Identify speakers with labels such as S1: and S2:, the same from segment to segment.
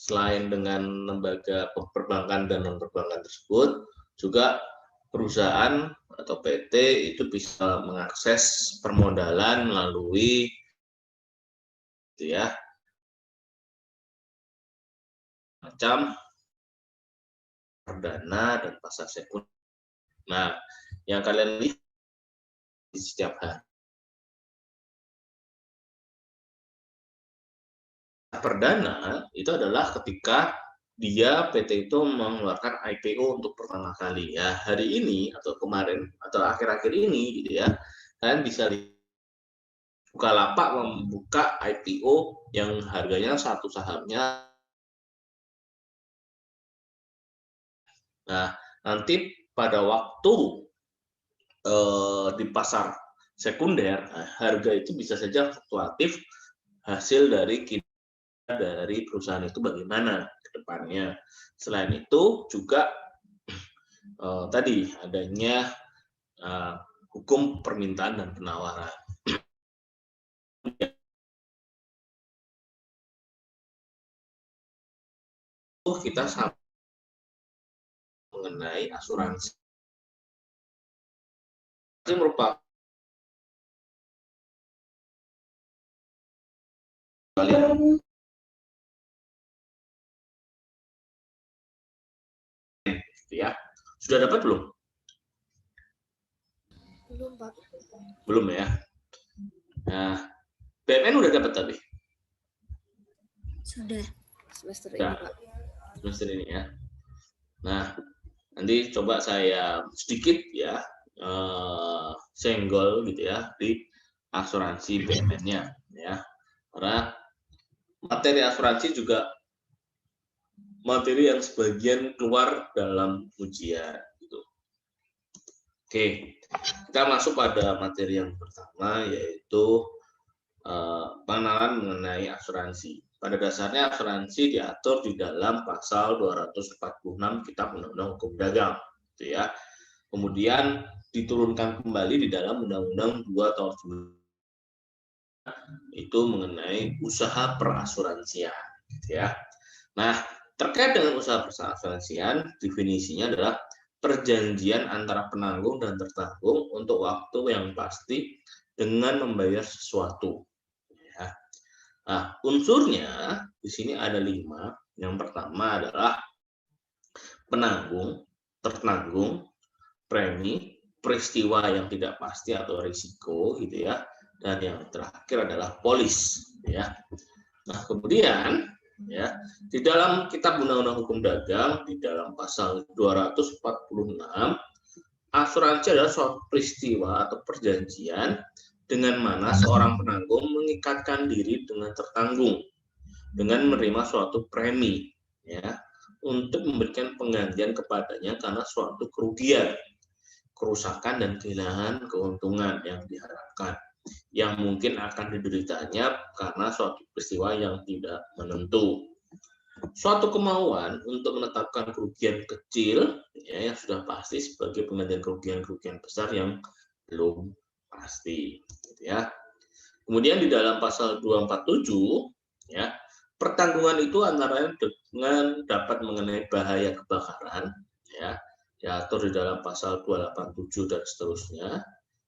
S1: Selain dengan lembaga perbankan dan non perbankan tersebut, juga perusahaan atau PT itu bisa mengakses permodalan melalui macam perdana dan pasar sekunder. Nah, yang kalian lihat di setiap hari. Perdana itu adalah ketika dia PT itu mengeluarkan IPO untuk pertama kali ya. Hari ini atau kemarin atau akhir-akhir ini gitu ya, kalian bisa lihat Bukalapak membuka IPO yang harganya satu sahamnya. Nah, nanti pada waktu di pasar sekunder, harga itu bisa saja fluktuatif hasil dari perusahaan itu bagaimana ke depannya. Selain itu juga tadi adanya hukum permintaan dan penawaran. Kita sama mengenai asuransi. Ini merupakan ya. Sudah dapat belum?
S2: Belum, Pak.
S1: Belum ya. Nah, BMN udah dapat tadi?
S2: Sudah semester ini, Pak.
S1: Semester ini ya. Nah, nanti coba saya sedikit ya senggol gitu ya di asuransi BMN-nya ya. Karena materi asuransi juga materi yang sebagian keluar dalam ujian gitu. Oke, kita masuk pada materi yang pertama yaitu pengenalan mengenai asuransi. Pada dasarnya asuransi diatur di dalam pasal 246 Kitab Undang-Undang Hukum Dagang, gitu ya. Kemudian diturunkan kembali di dalam Undang-Undang 2 tahun 1999 itu mengenai usaha perasuransian, gitu ya. Nah, terkait dengan usaha perasuransian, definisinya adalah perjanjian antara penanggung dan tertanggung untuk waktu yang pasti dengan membayar sesuatu. Ya. Nah, unsurnya di sini ada 5. Yang pertama adalah penanggung, tertanggung, premi, peristiwa yang tidak pasti atau risiko, gitu ya. Dan yang terakhir adalah polis, ya. Nah, kemudian ya di dalam Kitab Undang-Undang Hukum Dagang di dalam pasal 246 asuransi adalah suatu peristiwa atau perjanjian dengan mana seorang penanggung mengikatkan diri dengan tertanggung dengan menerima suatu premi ya untuk memberikan penggantian kepadanya karena suatu kerugian, kerusakan dan kehilangan keuntungan yang diharapkan yang mungkin akan dideritanya karena suatu peristiwa yang tidak menentu. Suatu kemauan untuk menetapkan kerugian kecil ya, yang sudah pasti sebagai penggantian kerugian-kerugian besar yang belum pasti. Gitu ya. Kemudian di dalam pasal 247 ya, pertanggungan itu antara dengan dapat mengenai bahaya kebakaran ya, diatur di dalam pasal 287 dan seterusnya.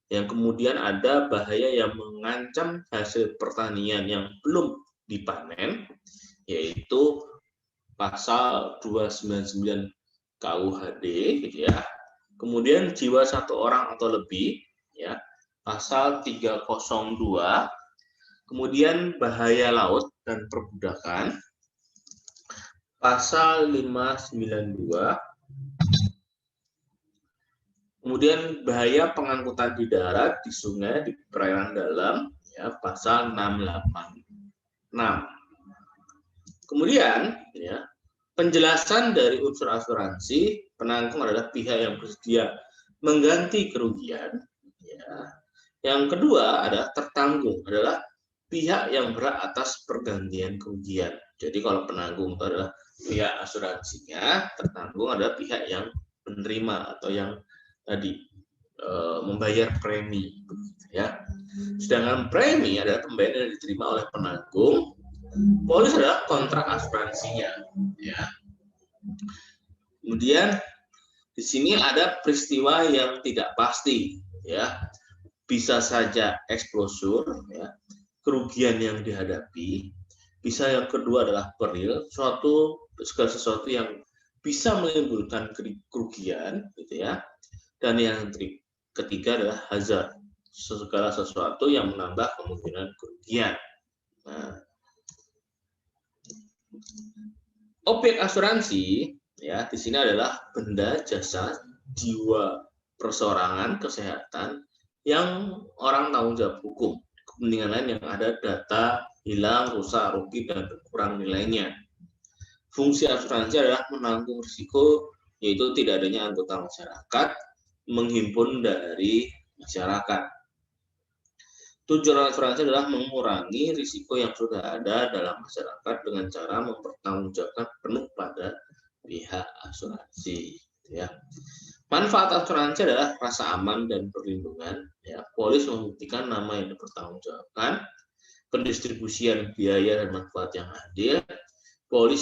S1: Yang kemudian ada bahaya yang mengancam hasil pertanian yang belum dipanen, yaitu pasal 299 KUHD, gitu ya. Kemudian jiwa satu orang atau lebih, ya, pasal 302. Kemudian bahaya laut dan perbudakan, pasal 592. Kemudian bahaya pengangkutan di darat, di sungai, di perairan dalam, ya, pasal 686. Kemudian, ya, penjelasan dari unsur asuransi, penanggung adalah pihak yang bersedia mengganti kerugian. Ya. Yang kedua adalah tertanggung, adalah pihak yang berhak atas pergantian kerugian. Jadi kalau penanggung itu adalah pihak asuransinya, tertanggung adalah pihak yang menerima atau yang tadi membayar premi, ya. Sedangkan premi adalah pembayaran yang diterima oleh penanggung. Polis adalah kontrak asuransinya, ya. Kemudian di sini ada peristiwa yang tidak pasti, ya. Bisa saja exposure, ya, kerugian yang dihadapi. Bisa yang kedua adalah peril, segala sesuatu yang bisa menimbulkan kerugian, gitu ya. Dan yang ketiga adalah hazard, segala sesuatu yang menambah kemungkinan kerugian. Nah, objek asuransi, ya, di sini adalah benda, jasa, jiwa, perseorangan, kesehatan yang orang tanggung jawab hukum. Kepentingan lain yang ada data hilang, rusak, rugi, dan berkurang nilainya. Fungsi asuransi adalah menanggung risiko, yaitu tidak adanya anggota masyarakat menghimpun dari masyarakat. Tujuan asuransi adalah mengurangi risiko yang sudah ada dalam masyarakat dengan cara mempertanggungjawabkan penuh pada pihak asuransi. Ya. Manfaat asuransi adalah rasa aman dan perlindungan. Ya. Polis membuktikan nama yang dipertanggungjawabkan, pendistribusian biaya dan manfaat yang adil. Polis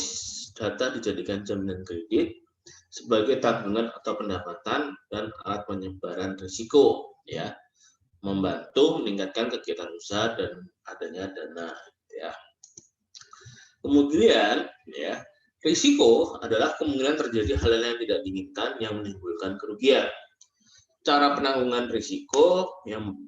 S1: data dijadikan jaminan kredit sebagai tabungan atau pendapatan dan alat penyebaran risiko. Ya. Membantu meningkatkan kegiatan usaha dan adanya dana, ya. Kemudian, ya, risiko adalah kemungkinan terjadi hal yang tidak diinginkan yang menimbulkan kerugian. Cara penanggungan risiko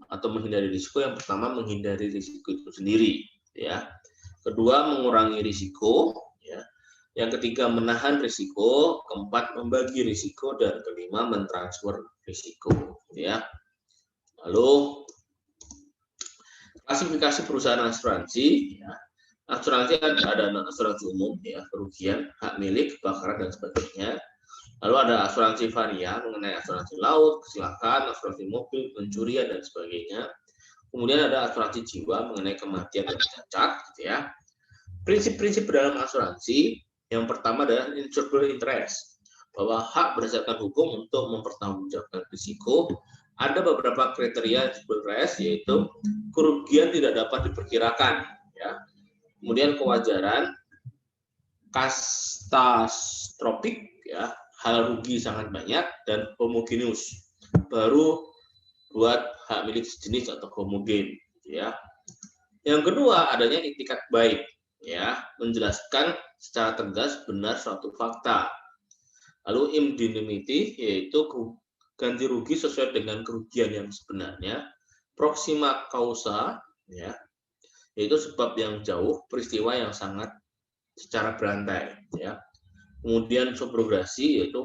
S1: atau menghindari risiko, yang pertama menghindari risiko itu sendiri, ya. Kedua, mengurangi risiko, ya. Yang ketiga, menahan risiko. Keempat, membagi risiko, dan kelima, mentransfer risiko, ya. Lalu klasifikasi perusahaan asuransi, ya. Asuransi ada asuransi umum, ya, kerugian, hak milik, kebakaran, dan sebagainya. Lalu ada asuransi varia mengenai asuransi laut, kecelakaan, asuransi mobil, pencurian, dan sebagainya. Kemudian ada asuransi jiwa mengenai kematian dan cacat, gitu ya. Prinsip-prinsip dalam asuransi, yang pertama adalah insurable interest, bahwa hak berdasarkan hukum untuk mempertanggungjawabkan risiko. Ada beberapa kriteria interest, yaitu kerugian tidak dapat diperkirakan, ya. Kemudian kewajaran, katastrofik, ya, hal rugi sangat banyak, dan homogeneous, baru buat hak milik sejenis atau homogen, ya. Yang kedua, adanya itikat baik, ya, menjelaskan secara tegas benar suatu fakta. Lalu indemnity, yaitu ganti rugi sesuai dengan kerugian yang sebenarnya. Proxima causa, ya, yaitu sebab yang jauh, peristiwa yang sangat secara berantai, ya. Kemudian subrogasi, yaitu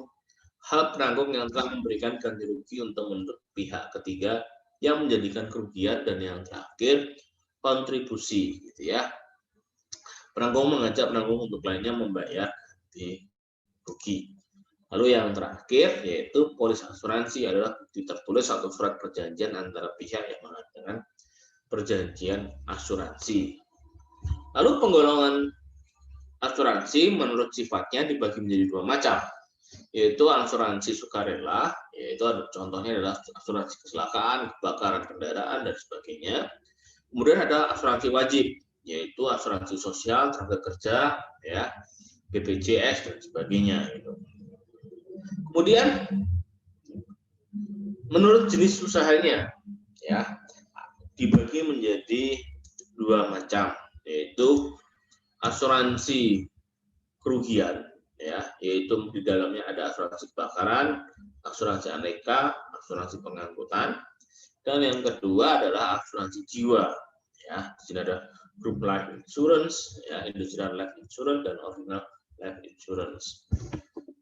S1: hal penanggung yang telah memberikan ganti rugi untuk menuntut pihak ketiga yang menjadikan kerugian. Dan yang terakhir, kontribusi, gitu ya. Penanggung mengajak penanggung untuk lainnya membayar ganti rugi. Lalu yang terakhir, yaitu polis asuransi, adalah bukti tertulis atau surat perjanjian antara pihak yang mengadakan perjanjian asuransi. Lalu penggolongan asuransi menurut sifatnya dibagi menjadi dua macam, yaitu asuransi sukarela, yaitu contohnya adalah asuransi kecelakaan, kebakaran kendaraan, dan sebagainya. Kemudian ada asuransi wajib, yaitu asuransi sosial, tenaga kerja, ya, BPJS, dan sebagainya. Gitu. Kemudian menurut jenis usahanya, ya, dibagi menjadi dua macam, yaitu asuransi kerugian, ya, yaitu di dalamnya ada asuransi kebakaran, asuransi aneka, asuransi pengangkutan, dan yang kedua adalah asuransi jiwa, ya. Di sini ada group life insurance, ya, industrial life insurance, dan ordinary life insurance.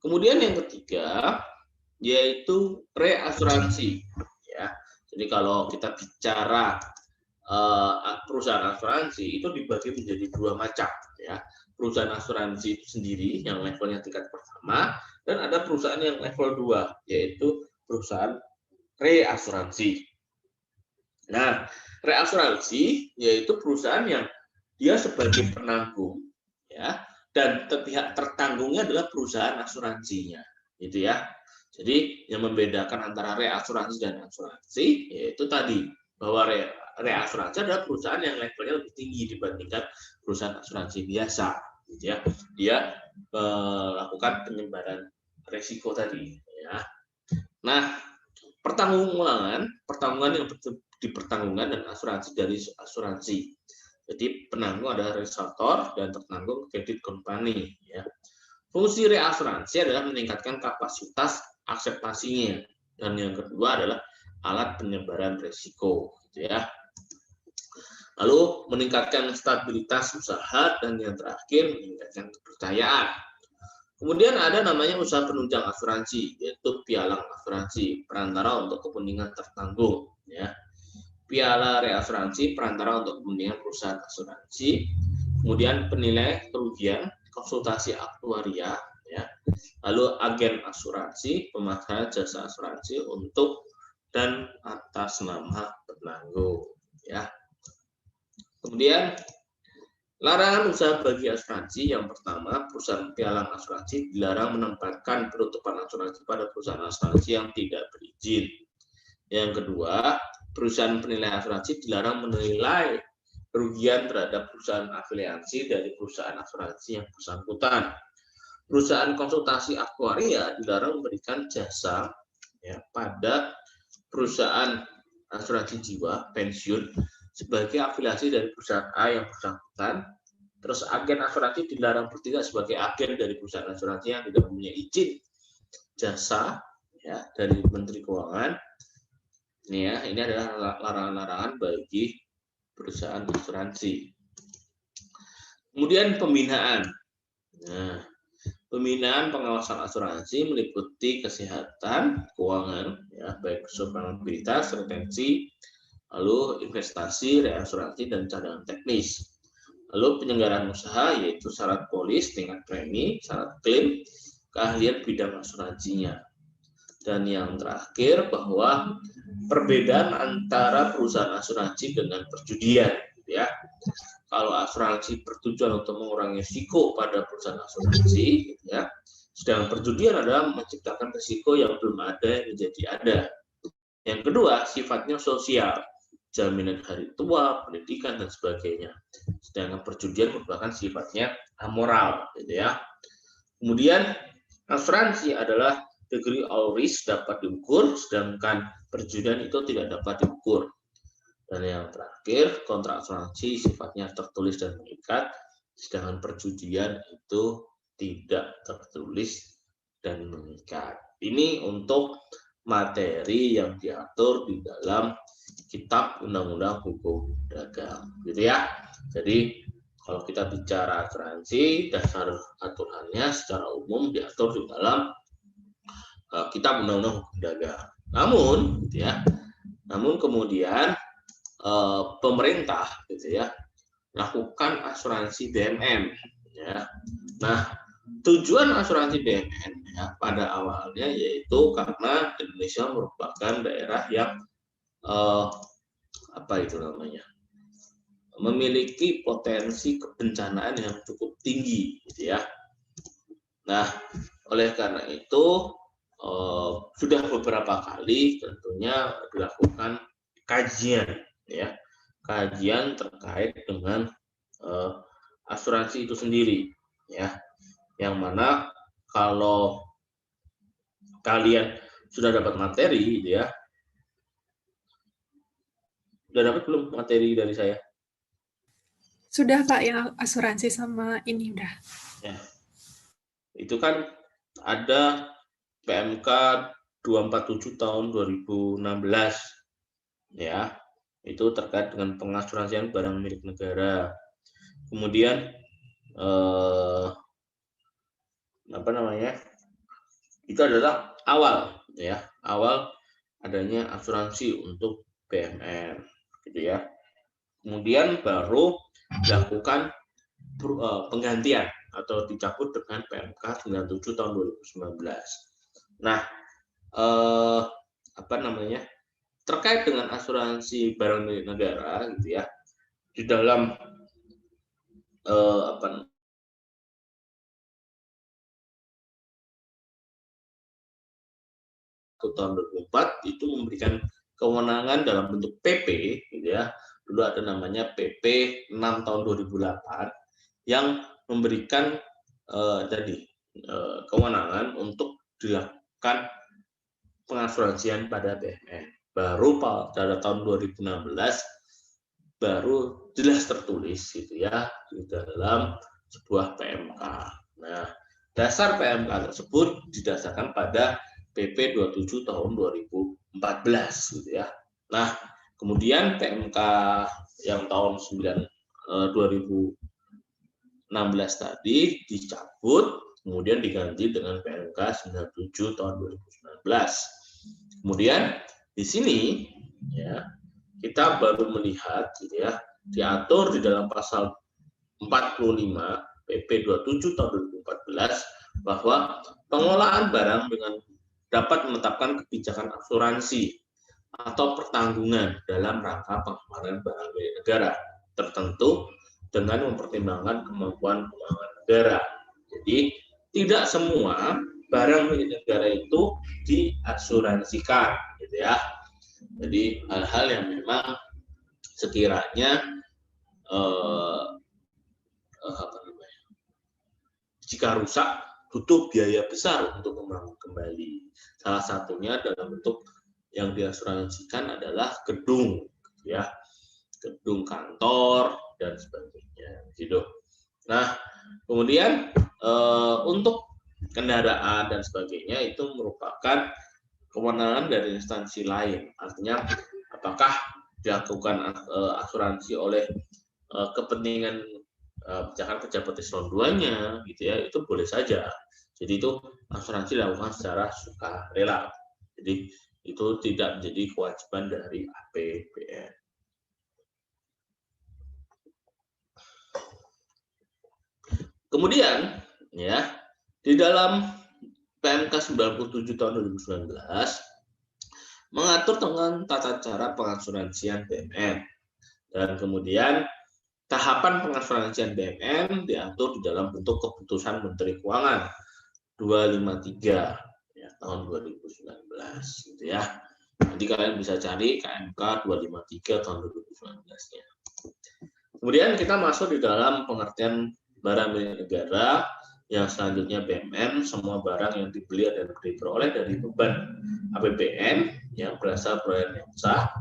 S1: Kemudian yang ketiga yaitu reasuransi, ya. Jadi kalau kita bicara perusahaan asuransi itu dibagi menjadi dua macam, ya. Perusahaan asuransi itu sendiri yang levelnya tingkat pertama, dan ada perusahaan yang level 2, yaitu perusahaan reasuransi. Nah, reasuransi yaitu perusahaan yang dia sebagai penanggung, ya, dan pihak tertanggungnya adalah perusahaan asuransinya, gitu ya. Jadi yang membedakan antara reasuransi dan asuransi yaitu tadi bahwa reasuransi adalah perusahaan yang levelnya lebih tinggi dibandingkan perusahaan asuransi biasa, gitu ya. Dia melakukan penyebaran resiko tadi, ya. Nah, pertanggungan yang dipertanggungkan dan asuransi dari asuransi. Jadi penanggung adalah resursor dan tertanggung kredit company, ya. Fungsi reasuransi adalah meningkatkan kapasitas akseptasinya, dan yang kedua adalah alat penyebaran risiko, gitu ya. Lalu meningkatkan stabilitas usaha, dan yang terakhir meningkatkan kepercayaan. Kemudian ada namanya usaha penunjang asuransi, yaitu pialang asuransi, perantara untuk kepentingan tertanggung, ya. Piala reasuransi, perantara untuk kepentingan perusahaan asuransi. Kemudian penilai kerugian, konsultasi aktuaria, ya. Lalu agen asuransi, pemasaran jasa asuransi untuk dan atas nama penanggung, ya. Kemudian larangan usaha bagi asuransi. Yang pertama, perusahaan pialang asuransi dilarang menempatkan penutupan asuransi pada perusahaan asuransi yang tidak berizin. Yang kedua, perusahaan penilai asuransi dilarang menilai kerugian terhadap perusahaan afiliasi dari perusahaan asuransi yang bersangkutan. Perusahaan konsultasi aktuaria dilarang memberikan jasa, ya, pada perusahaan asuransi jiwa pensiun sebagai afiliasi dari perusahaan A yang bersangkutan. Terus agen asuransi dilarang bertindak sebagai agen dari perusahaan asuransi yang tidak mempunyai izin jasa, ya, dari Menteri Keuangan. Ini, ya, ini adalah larangan-larangan bagi perusahaan asuransi. Kemudian pembinaan. Nah, pembinaan pengawasan asuransi meliputi kesehatan, keuangan, ya, baik sustainabilitas, retensi, lalu investasi, reasuransi, dan cadangan teknis. Lalu penyelenggaraan usaha, yaitu syarat polis, tingkat premi, syarat klaim, keahlian bidang asuransinya. Dan yang terakhir, bahwa perbedaan antara perusahaan asuransi dengan perjudian, ya. Kalau asuransi bertujuan untuk mengurangi risiko pada perusahaan asuransi, ya, sedangkan perjudian adalah menciptakan risiko yang belum ada yang menjadi ada. Yang kedua, sifatnya sosial, jaminan hari tua, pendidikan, dan sebagainya. Sedangkan perjudian merupakan sifatnya amoral, gitu ya. Kemudian asuransi adalah degree of risk dapat diukur, sedangkan perjudian itu tidak dapat diukur. Dan yang terakhir, kontrak asuransi sifatnya tertulis dan mengikat, sedangkan perjudian itu tidak tertulis dan mengikat. Ini untuk materi yang diatur di dalam Kitab Undang-Undang Hukum Dagang, gitu ya. Jadi kalau kita bicara asuransi, dasar aturannya secara umum diatur di dalam Kitab Undang-Undang Hukum Dagang. Namun, gitu ya, namun kemudian pemerintah, gitu ya, lakukan asuransi BMN, ya. Nah, tujuan asuransi BMN, ya, pada awalnya yaitu karena Indonesia merupakan daerah yang apa itu namanya, memiliki potensi kebencanaan yang cukup tinggi, gitu ya. Nah, oleh karena itu sudah beberapa kali tentunya dilakukan kajian, ya, kajian terkait dengan asuransi itu sendiri, ya, yang mana kalau kalian sudah dapat materi, gitu ya, sudah dapat belum materi dari saya?
S2: Sudah Pak, yang asuransi sama ini udah.
S1: Ya, itu kan ada PMK 247 tahun 2016, ya, itu terkait dengan pengasuransian barang milik negara. Kemudian apa namanya, itu adalah awal, ya, awal adanya asuransi untuk BMN, gitu ya. Kemudian baru dilakukan penggantian atau dicabut dengan PMK 97 tahun 2019. Nah, apa namanya, terkait dengan asuransi barang milik negara, gitu ya, di dalam apa tahun 2004 itu memberikan kewenangan dalam bentuk PP, gitu ya. Dulu ada namanya PP 6 tahun 2008 yang memberikan kewenangan untuk dilakukan pengasuransian pada BMN. Baru pada tahun 2016 baru jelas tertulis gitu ya di dalam sebuah PMK. Nah, dasar PMK tersebut didasarkan pada PP 27 tahun 2014 gitu ya. Nah, kemudian PMK yang tahun 2016 tadi dicabut, kemudian diganti dengan PMK 97 tahun 2019. Kemudian di sini ya kita baru melihat gitu ya, diatur di dalam pasal 45 PP 27 tahun 2014 bahwa pengelolaan barang dengan dapat menetapkan kebijakan asuransi atau pertanggungan dalam rangka pengamanan barang milik negara tertentu dengan mempertimbangkan kemampuan keuangan negara. Jadi tidak semua barang milik negara itu diasuransikan, gitu ya. Jadi hal-hal yang memang sekiranya jika rusak butuh biaya besar untuk membangun kembali. Salah satunya dalam bentuk yang diasuransikan adalah gedung, ya, gedung kantor dan sebagainya, gitu. Nah, kemudian untuk kendaraan dan sebagainya itu merupakan kewenangan dari instansi lain. Artinya, apakah dilakukan asuransi oleh kepentingan misalkan pejabat eselon 2-nya, gitu ya, itu boleh saja. Jadi itu asuransi dilakukan secara sukarela. Jadi itu tidak menjadi kewajiban dari APBN. Kemudian ya di dalam PMK 97 tahun 2019 mengatur tentang tata cara pengasuransian BMN dan kemudian tahapan pengasuransian BMN diatur di dalam bentuk keputusan Menteri Keuangan 253 ya, tahun 2019 gitu ya. Nanti kalian bisa cari KMK 253 tahun 2019-nya. Kemudian kita masuk di dalam pengertian barang milik negara yang selanjutnya BMN, semua barang yang dibeli dan diperoleh dari beban APBN yang berasal perolehan yang sah.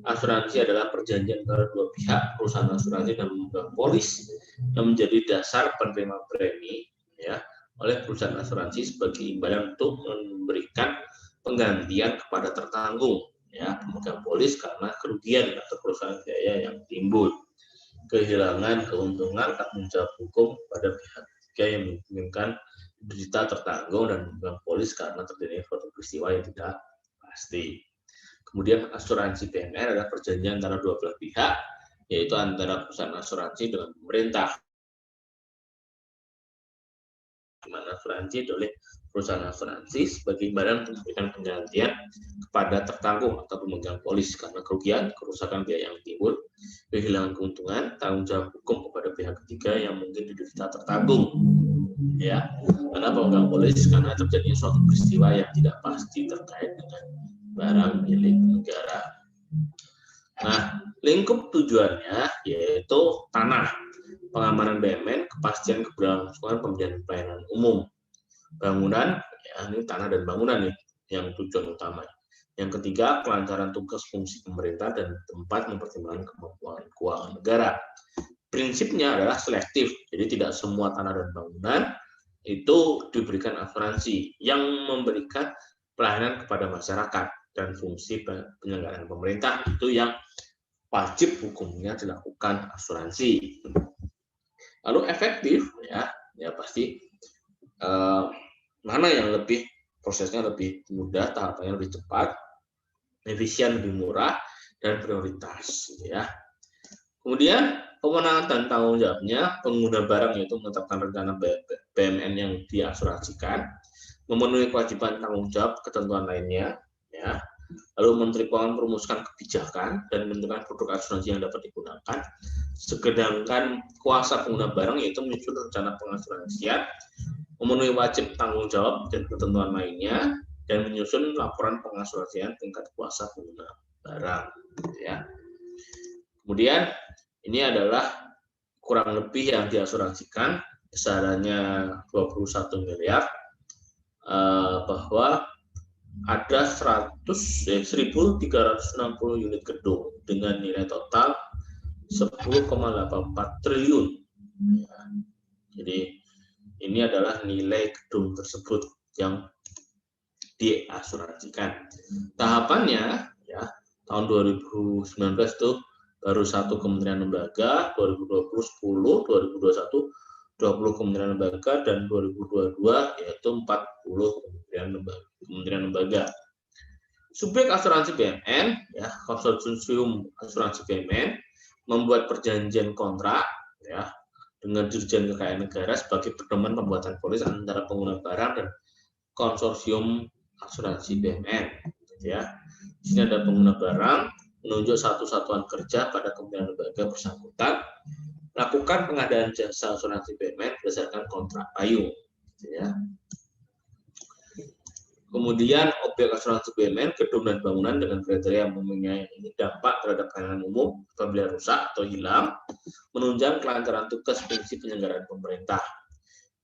S1: Asuransi adalah perjanjian antara dua pihak, perusahaan asuransi dan pemegang polis yang menjadi dasar penerima premi ya oleh perusahaan asuransi sebagai imbalan untuk memberikan penggantian kepada tertanggung ya pemegang polis karena kerugian atau kerusakan biaya yang timbul, kehilangan keuntungan tanggung jawab hukum pada pihak ketiga yang memungkinkan berita tertanggung dan pemegang polis karena terjadinya suatu peristiwa yang tidak pasti. Kemudian asuransi BMN adalah perjanjian antara dua belah pihak, yaitu antara perusahaan asuransi dengan pemerintah. Di mana asuransi oleh perusahaan asuransi sebagai badan untuk memberikan penggantian kepada tertanggung atau pemegang polis karena kerugian, kerusakan biaya yang timbul, kehilangan keuntungan, tanggung jawab hukum kepada pihak ketiga yang mungkin diderita tertanggung. Ya, karena pemegang polis karena terjadi suatu peristiwa yang tidak pasti terkait dengan barang milik negara. Nah, lingkup tujuannya yaitu tanah, pengamanan BMN, kepastian keberlangsungan pemberian pelayanan umum, bangunan, ya ini tanah dan bangunan nih yang tujuan utama. Yang ketiga, kelancaran tugas fungsi pemerintah dan tempat mempertimbangkan kemampuan keuangan negara. Prinsipnya adalah selektif, jadi tidak semua tanah dan bangunan itu diberikan asuransi yang memberikan pelayanan kepada masyarakat dan fungsi penyelenggaraan pemerintah itu yang wajib hukumnya dilakukan asuransi. Lalu efektif ya pasti mana yang lebih prosesnya lebih mudah, tahapannya lebih cepat, efisien, lebih murah dan prioritas ya. Kemudian kewenangan dan tanggung jawabnya pengguna barang yaitu menetapkan rencana BMN yang diasuransikan, memenuhi kewajiban tanggung jawab ketentuan lainnya ya. Lalu Menteri Keuangan merumuskan kebijakan dan menentukan produk asuransi yang dapat digunakan. Sedangkan kuasa pengguna barang yaitu menyusun rencana pengasuransian, memenuhi wajib tanggung jawab dan ketentuan lainnya, dan menyusun laporan pengasuransian tingkat kuasa pengguna barang, gitu ya. Kemudian ini adalah kurang lebih yang diasuransikan, besarannya 21 miliar, bahwa ada 1.360 unit gedung dengan nilai total 10,84 triliun. Jadi ini adalah nilai gedung tersebut yang diasuransikan. Tahapannya ya, tahun 2019 itu baru 1 kementerian lembaga, 2020 10, 2021 20 kementerian lembaga, dan 2022 yaitu 40 kementerian lembaga. Subjek asuransi BUMN, ya, konsorsium asuransi BUMN membuat perjanjian kontrak ya dengan Dirjen Kekayaan Negara sebagai pedoman pembuatan polis antara pengguna barang dan konsorsium asuransi BUMN. Ya, di sini ada pengguna barang menunjuk satu satuan kerja pada kementerian lembaga bersangkutan, lakukan pengadaan jasa asuransi BUMN berdasarkan kontrak payung. Ya. Kemudian objek asuransi BUMN, gedung dan bangunan dengan kriteria mempunyai dampak terhadap pelayanan umum apabila rusak atau hilang, menunjang kelancaran tugas fungsi penyelenggaraan pemerintah.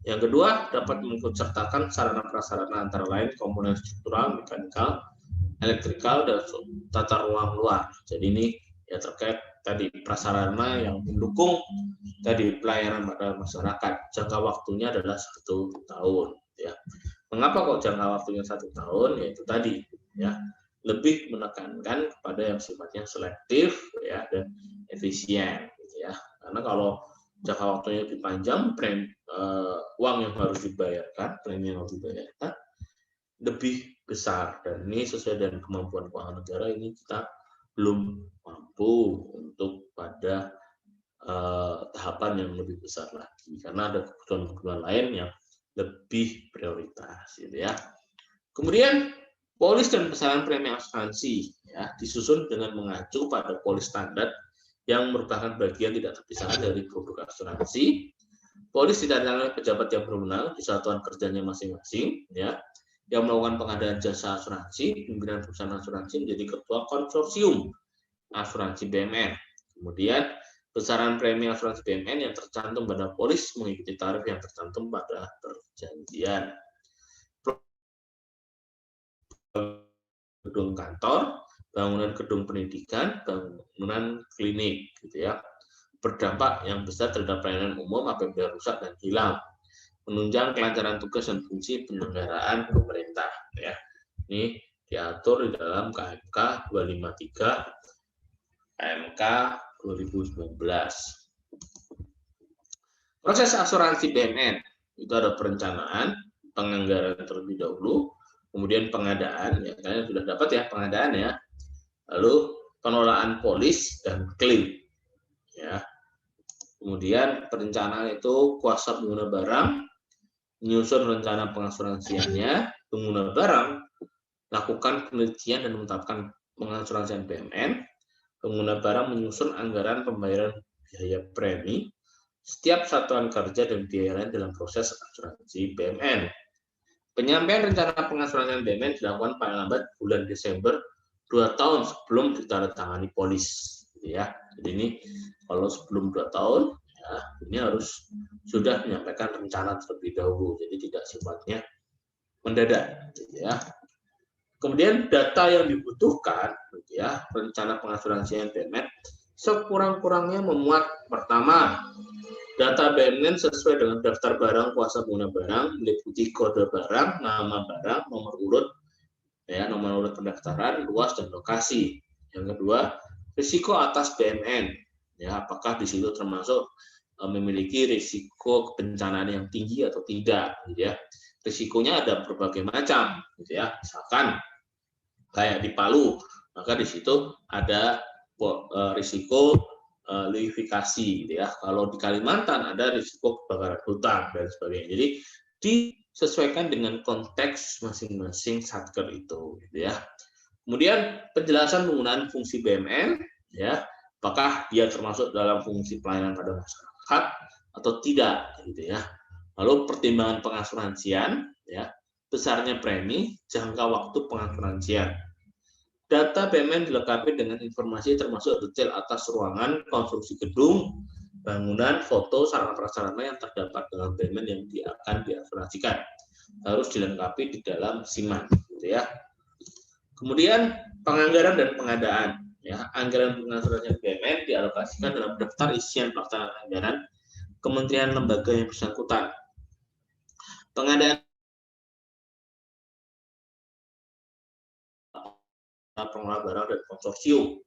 S1: Yang kedua, dapat mengikutsertakan sarana prasarana antara lain komponen struktural, mekanikal, elektrikal, dan tata ruang luar. Jadi ini ya terkait tadi prasarana yang mendukung tadi pelayanan pada masyarakat. Jangka waktunya adalah 1 tahun. Ya. Mengapa kok jangka waktunya 1 tahun? Yaitu tadi ya lebih menekankan kepada yang sifatnya selektif ya dan efisien. Gitu ya. Karena kalau jangka waktunya lebih panjang, uang yang harus dibayarkan, premi yang harus dibayarkan lebih besar, dan ini sesuai dengan kemampuan keuangan negara. Ini kita belum mampu untuk pada tahapan yang lebih besar lagi karena ada kebutuhan-kebutuhan lain yang lebih prioritas, gitu ya. Kemudian polis dan besaran premi asuransi ya disusun dengan mengacu pada polis standar yang merupakan bagian tidak terpisahkan dari produk asuransi. Polis ditandai oleh pejabat yang berwenang di satuan kerjanya masing-masing, ya, yang melakukan pengadaan jasa asuransi. Pimpinan perusahaan asuransi menjadi ketua konsorsium asuransi BUMN. Kemudian besaran premi asuransi BUMN yang tercantum pada polis mengikuti tarif yang tercantum pada perjanjian. Gedung kantor, bangunan gedung pendidikan, bangunan klinik, gitu ya, berdampak yang besar terhadap pelayanan umum apabila rusak dan hilang, menunjang kelancaran tugas dan fungsi penyelenggaraan pemerintah. Ya, ini diatur di dalam KMK 253 KMK 2019. Proses asuransi BUMN itu ada perencanaan, penganggaran terlebih dahulu, kemudian pengadaan, ya kalian sudah dapat ya pengadaan ya, lalu pengelolaan polis dan klaim, ya. Kemudian perencanaan itu kuasa pengguna barang, menyusun rencana pengasuransiannya, pengguna barang lakukan penelitian dan menetapkan pengasuransian BUMN, pengguna barang menyusun anggaran pembayaran biaya premi setiap satuan kerja dan biaya lain dalam proses asuransi BUMN. Penyampaian rencana pengasuransian BUMN dilakukan paling lambat bulan Desember 2 tahun sebelum ditandatangani polis, gitu ya. Jadi ini kalau sebelum 2 tahun, ya, ini harus sudah menyampaikan rencana terlebih dahulu, jadi tidak sifatnya mendadak, gitu ya. Kemudian data yang dibutuhkan, gitu ya, rencana pengasuransian BUMN sekurang-kurangnya memuat pertama, data BUMN sesuai dengan daftar barang kuasa pengguna barang, meliputi kode barang, nama barang, nomor urut, ya, nomor urut pendaftaran, luas dan lokasi. Yang kedua, risiko atas BUMN, ya, apakah di situ termasuk memiliki risiko kebencanaan yang tinggi atau tidak, gitu ya. Risikonya ada berbagai macam, gitu ya. Misalkan kayak di Palu, maka di situ ada risiko liuifikasi, gitu ya. Kalau di Kalimantan ada risiko kebakaran hutan dan sebagainya. Jadi disesuaikan dengan konteks masing-masing satker itu, gitu ya. Kemudian penjelasan penggunaan fungsi BUMN, ya, apakah dia termasuk dalam fungsi pelayanan pada masyarakat atau tidak, gitu ya. Lalu pertimbangan pengasuransian, ya, besarnya premi, jangka waktu pengasuransian. Data BMN dilengkapi dengan informasi termasuk detail atas ruangan, konstruksi gedung, bangunan, foto, sarana prasarana yang terdapat dalam BMN yang akan diasuransikan. Harus dilengkapi di dalam SIMAN, gitu ya. Kemudian penganggaran dan pengadaan. Ya, anggaran pengasuransian BMN dialokasikan dalam daftar isian pelaksanaan anggaran kementerian lembaga yang bersangkutan. Pengadaan pengelola barang dan konsorsium.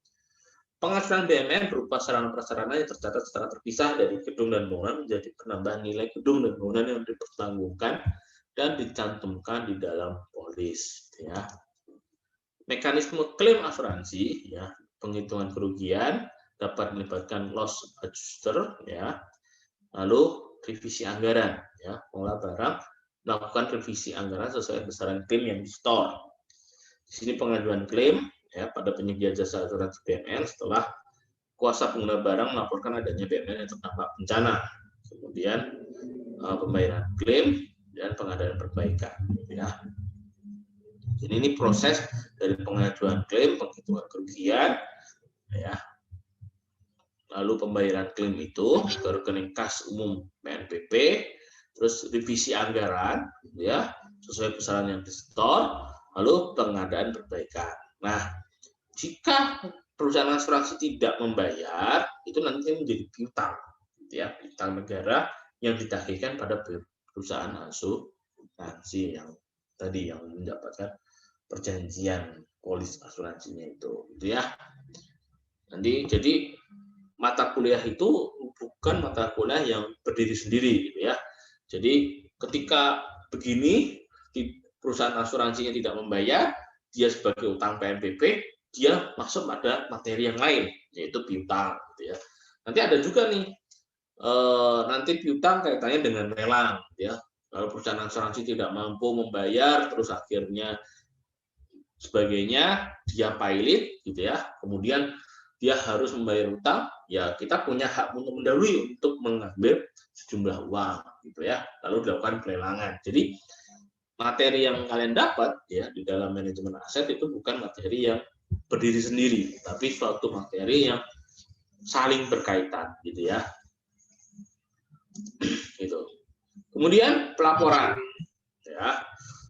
S1: Pengasuran BMN berupa sarana prasarana yang tercatat secara terpisah dari gedung dan bangunan menjadi penambahan nilai gedung dan bangunan yang dipertanggungan dan dicantumkan di dalam polis. Ya. Mekanisme klaim asuransi, ya, penghitungan kerugian dapat melibatkan loss adjuster, ya, lalu revisi anggaran, ya, pengelola barang melakukan revisi anggaran sesuai besaran klaim yang di-store. Di sini pengajuan klaim, ya, pada penyedia jasa asuransi BMN setelah kuasa pengguna barang melaporkan adanya BMN yang terdampak bencana, kemudian pembayaran klaim dan pengadaan perbaikan. Ya. Jadi ini proses dari pengajuan klaim, penghitungan kerugian, ya, lalu pembayaran klaim itu ke rekening kas umum PNBP, terus revisi anggaran, ya, sesuai besaran yang di-store, lalu pengadaan perbaikan. Nah, jika perusahaan asuransi tidak membayar, itu nanti menjadi piutang, ya, piutang negara yang ditagihkan pada perusahaan asuransi yang tadi yang mendapatkan perjanjian polis asuransinya itu, gitu ya. Nanti jadi mata kuliah itu bukan mata kuliah yang berdiri sendiri, gitu ya. Jadi ketika begini perusahaan asuransinya tidak membayar, dia sebagai utang PNBP, dia masuk pada materi yang lain, yaitu piutang, gitu ya. Nanti ada juga nih, nanti piutang kaitannya dengan lelang, gitu ya. Kalau perusahaan asuransi tidak mampu membayar, terus akhirnya sebagainya, dia pilot, gitu ya. Kemudian dia harus membayar utang, ya kita punya hak untuk mendahului untuk mengambil sejumlah uang, gitu ya. Lalu dilakukan pelelangan. Jadi materi yang kalian dapat ya di dalam manajemen aset itu bukan materi yang berdiri sendiri, tapi suatu materi yang saling berkaitan, gitu ya. Gitu. Kemudian pelaporan, ya.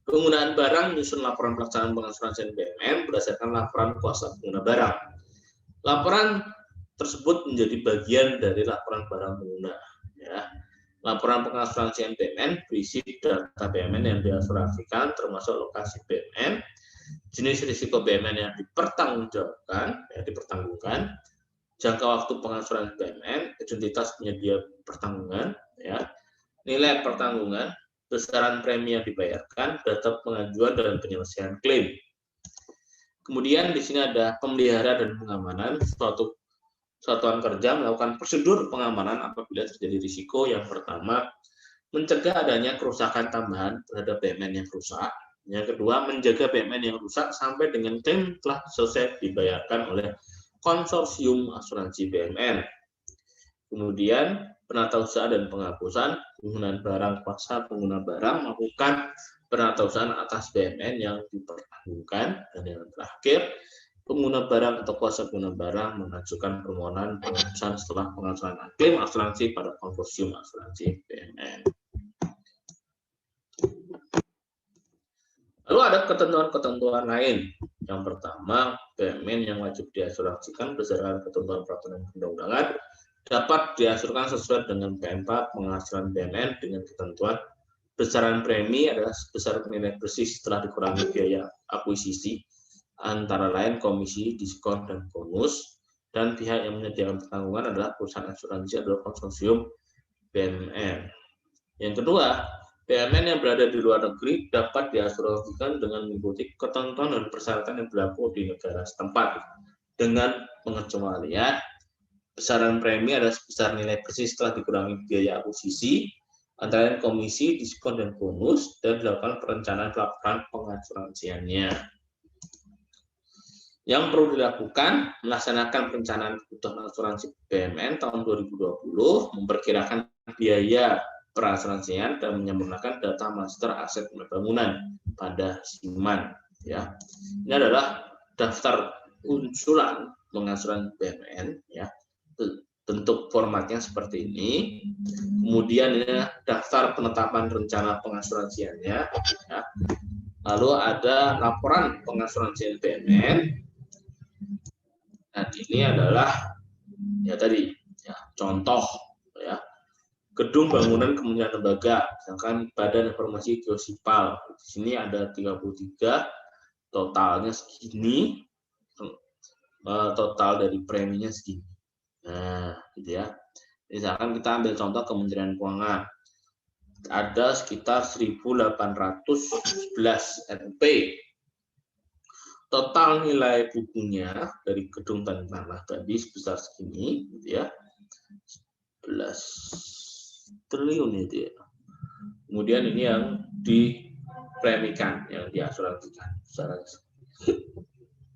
S1: Penggunaan barang menyusun laporan pelaksanaan pengasuransian BMN berdasarkan laporan kuasa pengguna barang. Laporan tersebut menjadi bagian dari laporan barang pengguna. Ya. Laporan pengasuransian BMN berisi data BMN yang diasuransikan, termasuk lokasi BMN, jenis risiko BMN yang dipertanggungjawabkan, yang dipertanggungkan, jangka waktu pengasuran BMN, identitas penyedia pertanggungan, ya, nilai pertanggungan, besaran premi yang dibayarkan, data pengajuan dan penyelesaian klaim. Kemudian di sini ada pemelihara dan pengamanan. Suatu satuan kerja melakukan prosedur pengamanan apabila terjadi risiko. Yang pertama, mencegah adanya kerusakan tambahan terhadap BMN yang rusak. Yang kedua, menjaga BMN yang rusak sampai dengan klaim telah selesai dibayarkan oleh konsorsium asuransi BMN. Kemudian, penatausahaan dan penghapusan penggunaan barang kuasa pengguna barang melakukan penatausahaan atas BMN yang dipertanggungkan. Dan yang terakhir, pengguna barang atau kuasa pengguna barang mengajukan permohonan penghapusan setelah pengasuran klaim asuransi pada konsorsium asuransi BMN. Lalu ada ketentuan-ketentuan lain. Yang pertama, BMN yang wajib diasuransikan berdasarkan ketentuan peraturan perundang-undangan dapat diasuransikan sesuai dengan P4 pengasuran BMN dengan ketentuan besaran premi adalah sebesar nilai bersih setelah dikurangi biaya akuisisi, antara lain komisi, diskon, dan bonus, dan pihak yang menyediakan pertanggungan adalah perusahaan asuransi atau konsorsium BMN. Yang kedua, BMN yang berada di luar negeri dapat diasuransikan dengan mengikuti ketentuan dan persyaratan yang berlaku di negara setempat, dengan pengecualian besaran premi adalah sebesar nilai bersih setelah dikurangi biaya akuisisi, antara lain komisi, diskon, dan bonus, dan dilakukan perencanaan pelaksanaan pengasuransiannya. Yang perlu dilakukan, melaksanakan perencanaan kebutuhan asuransi BMN tahun 2020, memperkirakan biaya perasuransian, dan menyempurnakan data master aset bangunan pada SIMAN. Ya. Ini adalah daftar usulan pengasuran BUMN, ya, bentuk formatnya seperti ini. Kemudian ya, daftar penetapan rencana pengasuransiannya, ya. Lalu ada laporan pengasuransian BUMN. Dan ini adalah ya tadi ya, contoh ya, gedung bangunan kementerian lembaga, misalkan Badan Informasi Geosipal. Di sini ada 33, totalnya segini, total dari preminya segini. Nah, gitu ya. Misalkan kita ambil contoh Kementerian Keuangan, ada sekitar 1.811 NP. Total nilai bukunya dari gedung dan tanah tadi sebesar segini, gitu ya, 11 triliun itu ya. Kemudian ini yang dipremikan, yang diasuransikan.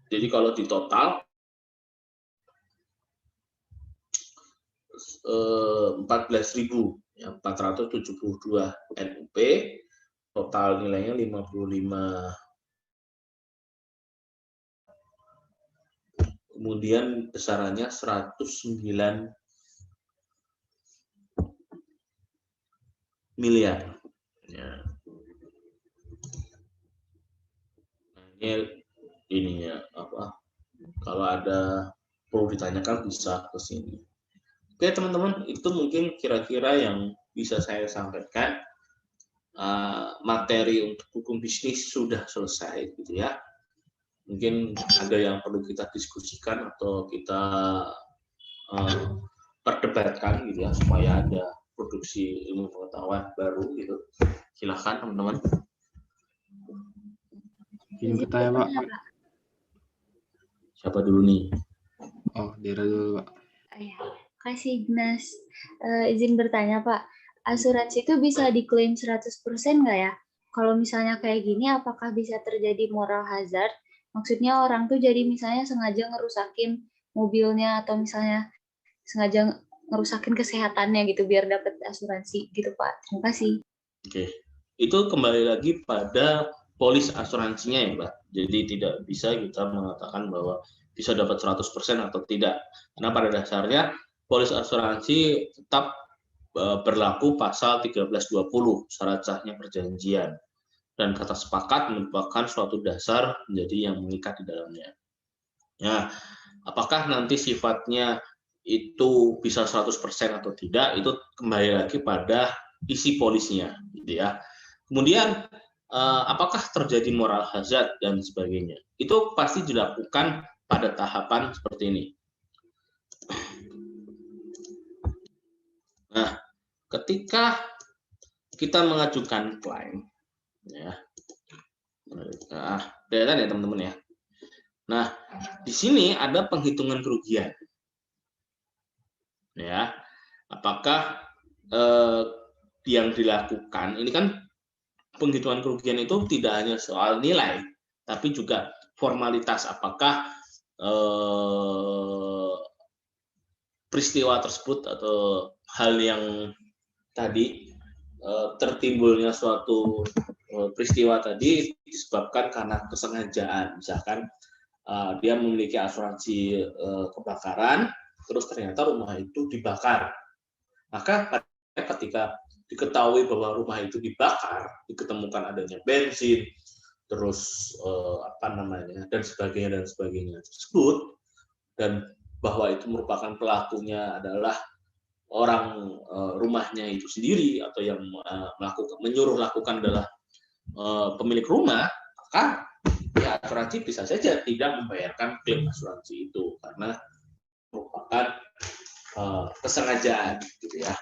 S1: Jadi kalau di total 14.472 NUP, total nilainya 55. Kemudian besarannya 109 miliar. Ya. Ini ininya apa? Kalau ada perlu ditanyakan bisa ke sini. Oke teman-teman, itu mungkin kira-kira yang bisa saya sampaikan. Materi untuk hukum bisnis sudah selesai, gitu ya. Mungkin ada yang perlu kita diskusikan atau kita perdebatkan, gitu ya, supaya ada produksi ilmu pengetahuan baru, gitu. Silahkan teman-teman.
S3: Izin bertanya, Pak.
S1: Siapa dulu nih?
S3: Oh, Dera dulu, Pak.
S4: Ya, kasih Ignas. Izin bertanya, Pak. Asuransi itu bisa diklaim 100% nggak ya? Kalau misalnya kayak gini, apakah bisa terjadi moral hazard? Maksudnya orang tuh jadi misalnya sengaja ngerusakin mobilnya atau misalnya sengaja ngerusakin kesehatannya gitu biar dapat asuransi gitu, Pak. Terima kasih.
S1: Oke. Itu kembali lagi pada polis asuransinya ya, Mbak. Jadi tidak bisa kita mengatakan bahwa bisa dapat 100% atau tidak. Karena pada dasarnya polis asuransi tetap berlaku pasal 1320 syarat sahnya perjanjian. Dan kata sepakat merupakan suatu dasar menjadi yang mengikat di dalamnya. Nah, apakah nanti sifatnya itu bisa 100% atau tidak, itu kembali lagi pada isi polisnya, gitu ya. Kemudian apakah terjadi moral hazard dan sebagainya, itu pasti dilakukan pada tahapan seperti ini. Nah, ketika kita mengajukan klaim, ya, kelihatan ya teman-teman ya. Nah, di sini ada penghitungan kerugian, ya. Apakah yang dilakukan ini kan penghitungan kerugian itu tidak hanya soal nilai, tapi juga formalitas. Apakah peristiwa tersebut atau hal yang tadi tertimbulnya suatu peristiwa tadi disebabkan karena kesengajaan. Misalkan dia memiliki asuransi kebakaran, terus ternyata rumah itu dibakar. Maka ketika diketahui bahwa rumah itu dibakar, diketemukan adanya bensin, terus dan sebagainya tersebut, dan bahwa itu merupakan pelakunya adalah orang rumahnya itu sendiri atau yang menyuruh lakukan adalah pemilik rumah, maka ya asuransi bisa saja tidak membayarkan klaim asuransi itu karena merupakan kesengajaan, gitu ya.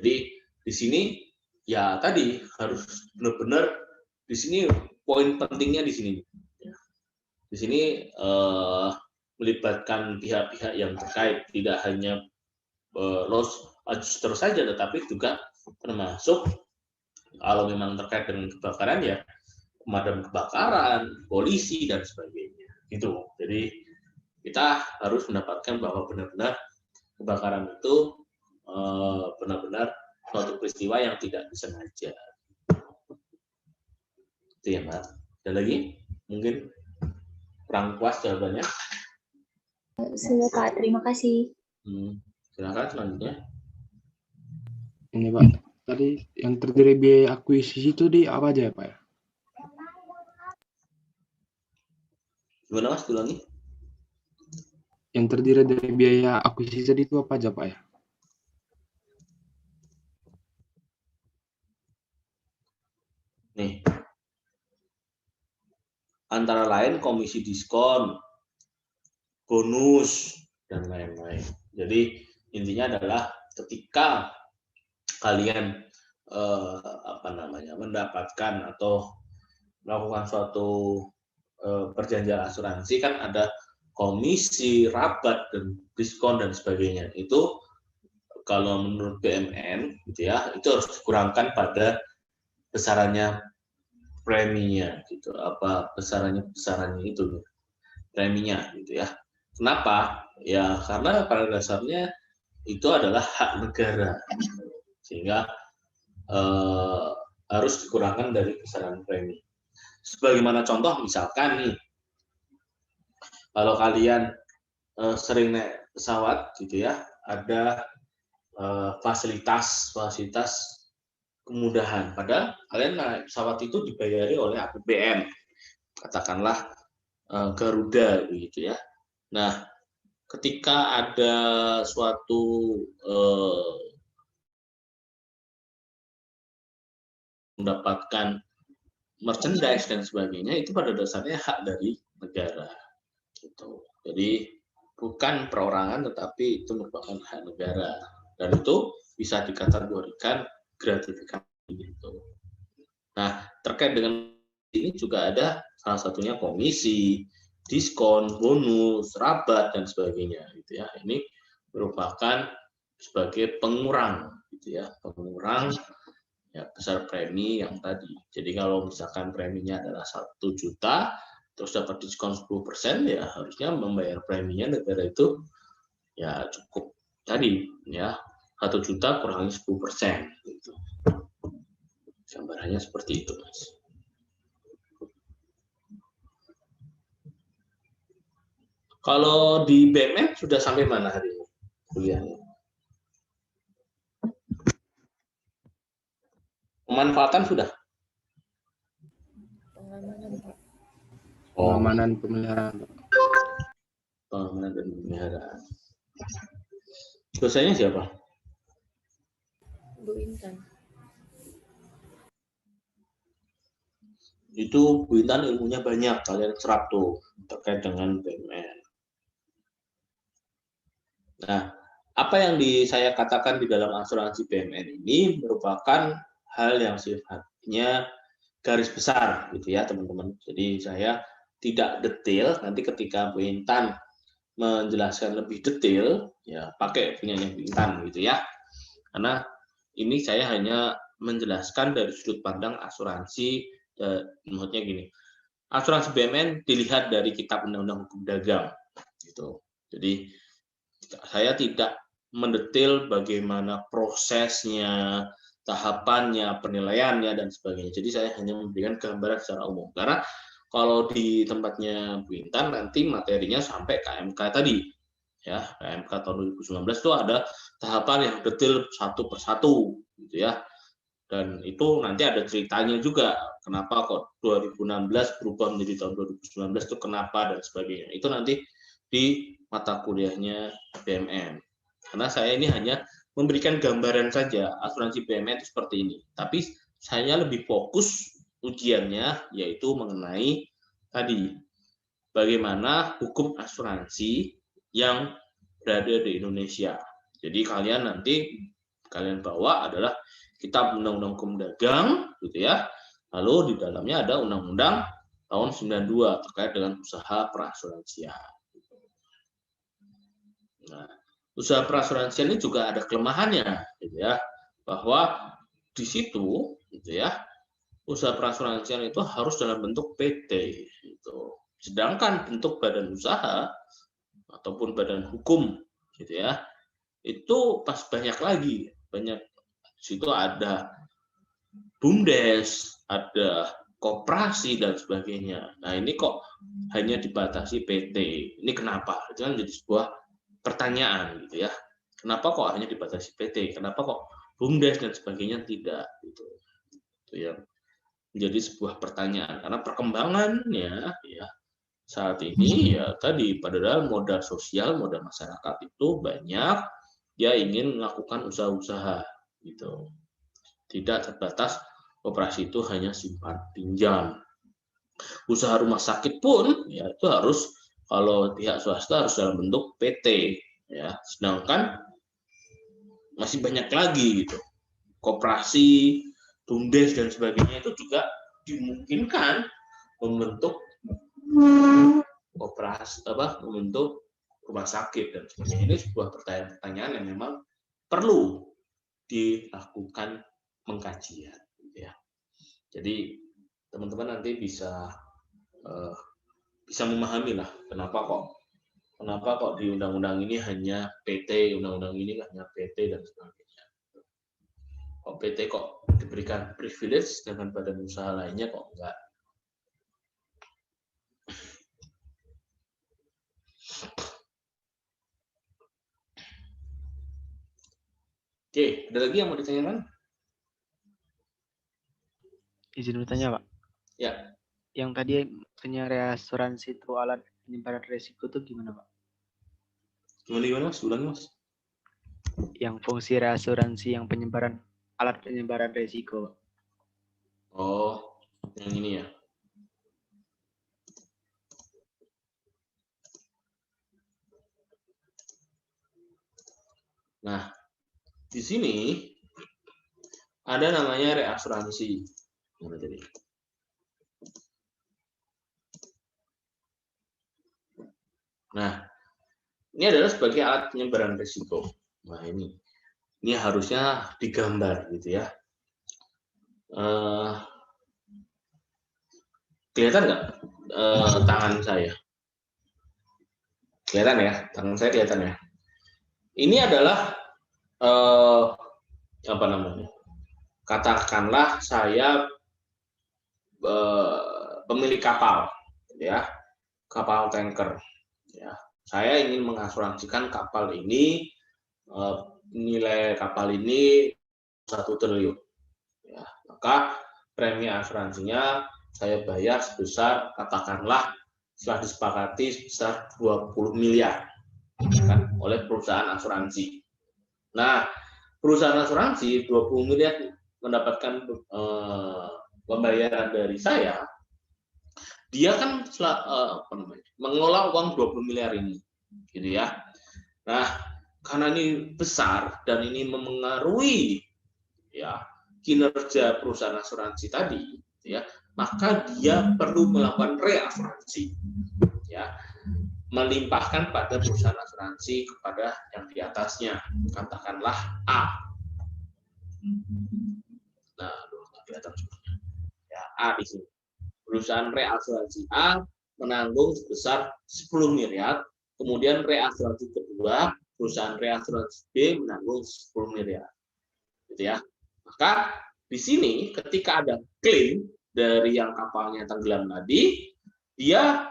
S1: Jadi di sini ya tadi harus benar-benar di sini poin pentingnya di sini. Ya. Di sini melibatkan pihak-pihak yang terkait, tidak hanya loss adjuster saja, tetapi juga termasuk kalau memang terkait dengan kebakaran ya pemadam kebakaran, polisi dan sebagainya. Gitu. Jadi kita harus mendapatkan bahwa benar-benar kebakaran itu benar-benar suatu peristiwa yang tidak disengaja. Itu ya, Mbak. Ada lagi? Mungkin Kurang puas jawabannya?
S4: Sudah Pak, terima kasih.
S1: Silakan selanjutnya.
S3: Ini Pak, tadi yang terdiri biaya akuisisi itu di apa aja ya Pak ya?
S1: Gimana Mas, ulangi?
S3: Yang terdiri dari biaya akuisisi tadi itu apa aja Pak ya?
S1: Nih, antara lain komisi diskon, bonus, dan lain-lain. Jadi intinya adalah ketika kalian mendapatkan atau melakukan suatu perjanjian asuransi, kan ada komisi, rabat, dan diskon dan sebagainya. Itu kalau menurut BMN gitu ya, itu harus dikurangkan pada besarannya preminya gitu, apa besarannya itu preminya gitu ya. Kenapa? Ya karena pada dasarnya itu adalah hak negara, sehingga harus dikurangkan dari besaran premi. Sebagaimana contoh, misalkan nih, kalau kalian sering naik pesawat gitu ya, ada fasilitas kemudahan. Padahal kalian naik pesawat itu dibayari oleh APBN, katakanlah Garuda begitu ya. Nah, ketika ada suatu mendapatkan merchandise dan sebagainya, itu pada dasarnya hak dari negara. Gitu. Jadi bukan perorangan, tetapi itu merupakan hak negara, dan itu bisa dikategorikan gratifikasi. Gitu. Nah, terkait dengan ini juga ada salah satunya komisi, diskon, bonus, rabat, dan sebagainya. Gitu ya. Ini merupakan sebagai pengurang, gitu ya, pengurang ya besar premi yang tadi. Jadi kalau misalkan preminya adalah 1 juta, terus dapat diskon 10%, ya harusnya membayar preminya negara itu ya cukup tadi ya 1 juta kurangi 10%. Gitu. Gambarannya seperti itu, Mas. Kalau di BMN sudah sampai mana hari ini kuliahnya? Pemanfaatan sudah?
S2: Pengamanan, Pak.
S3: Pengamanan pemeliharaan Pak.
S1: Pengamanan dan pemeliharaan. Dosennya siapa?
S2: Bu Intan.
S1: Itu Bu Intan ilmunya banyak, kalian serap tuh terkait dengan BMN. Nah, apa yang saya katakan di dalam asuransi BMN ini merupakan hal yang sifatnya garis besar gitu ya teman-teman. Jadi saya tidak detail, nanti ketika Bu Intan menjelaskan lebih detail ya pakai punyanya Bu Intan gitu ya. Karena ini saya hanya menjelaskan dari sudut pandang asuransi, maksudnya gini. Asuransi BMN dilihat dari Kitab Undang-Undang Hukum Dagang gitu. Jadi saya tidak mendetail bagaimana prosesnya, tahapannya, penilaiannya, dan sebagainya. Jadi saya hanya memberikan gambaran secara umum. Karena kalau di tempatnya Bu Intan nanti materinya sampai KMK tadi. Ya, KMK tahun 2019 itu ada tahapan yang detail satu persatu gitu ya. Dan itu nanti ada ceritanya juga. Kenapa kok 2016 berubah menjadi tahun 2019 itu kenapa dan sebagainya. Itu nanti di mata kuliahnya BMN. Karena saya ini hanya memberikan gambaran saja asuransi BMN itu seperti ini. Tapi saya lebih fokus ujiannya yaitu mengenai tadi bagaimana hukum asuransi yang berada di Indonesia. Jadi kalian bawa adalah Kitab Undang-Undang Hukum Dagang gitu ya. Lalu di dalamnya ada Undang-Undang tahun 92 terkait dengan usaha perasuransian. Nah, usaha perasuransian ini juga ada kelemahannya, gitu ya, bahwa di situ, gitu ya, usaha perasuransian itu harus dalam bentuk PT, gitu. Sedangkan bentuk badan usaha ataupun badan hukum, gitu ya, itu pas banyak di situ ada BUMDes, ada koperasi dan sebagainya. Nah, ini kok hanya dibatasi PT. Ini kenapa? Itu kan jadi sebuah pertanyaan gitu ya. Kenapa kok hanya dibatasi PT? Kenapa kok BUMDes dan sebagainya tidak gitu. Itu yang menjadi sebuah pertanyaan karena perkembangannya ya saat ini ya tadi padahal modal sosial, modal masyarakat itu banyak dia ingin melakukan usaha-usaha gitu. Tidak terbatas operasi itu hanya simpan pinjam. Usaha rumah sakit pun ya itu harus kalau pihak swasta harus dalam bentuk PT ya. Sedangkan masih banyak lagi gitu. Koperasi, BUMDes dan sebagainya itu juga dimungkinkan membentuk operasi membentuk rumah sakit dan sebagainya. Ini sebuah pertanyaan yang memang perlu dilakukan pengkajian ya. Jadi teman-teman nanti bisa memahami lah kenapa kok di undang-undang ini hanya PT, undang-undang ini hanya PT dan sebagainya. Kok PT kok diberikan privilege dengan badan usaha lainnya kok enggak? Oke, ada lagi yang mau ditanyakan?
S5: Izin bertanya, Pak.
S1: Ya.
S5: Yang tadi punya reasuransi itu alat penyebaran risiko itu gimana, Pak?
S1: Gimana Mas? Ulangi Mas.
S5: Yang fungsi reasuransi yang alat penyebaran risiko.
S1: Oh, yang ini ya. Nah, di sini ada namanya reasuransi. Mana tadi? Nah, ini adalah sebagai alat penyebaran risiko. Nah, ini harusnya digambar gitu ya. Kelihatan nggak tangan saya? Kelihatan ya, tangan saya kelihatan ya. Ini adalah apa namanya? Katakanlah saya pemilik kapal, ya, kapal tanker. Ya, saya ingin mengasuransikan kapal ini, nilai kapal ini 1 triliun. Ya, maka premi asuransinya saya bayar sebesar katakanlah setelah disepakati sebesar 20 miliar kan, oleh perusahaan asuransi. Nah, perusahaan asuransi 20 miliar mendapatkan pembayaran dari saya, dia kan mengelola uang 20 miliar ini, gitu ya. Nah, karena ini besar dan ini memengaruhi ya kinerja perusahaan asuransi tadi, ya, maka dia perlu melakukan reasuransi, ya, melimpahkan pada perusahaan asuransi kepada yang di atasnya, katakanlah A. Nah, kelihatan sebenarnya. Ya, A di sini. Perusahaan reasuransi A menanggung sebesar 10 miliar, kemudian reasuransi kedua, perusahaan reasuransi B menanggung 10 miliar. Gitu ya. Maka di sini ketika ada klaim dari yang kapalnya tenggelam tadi, dia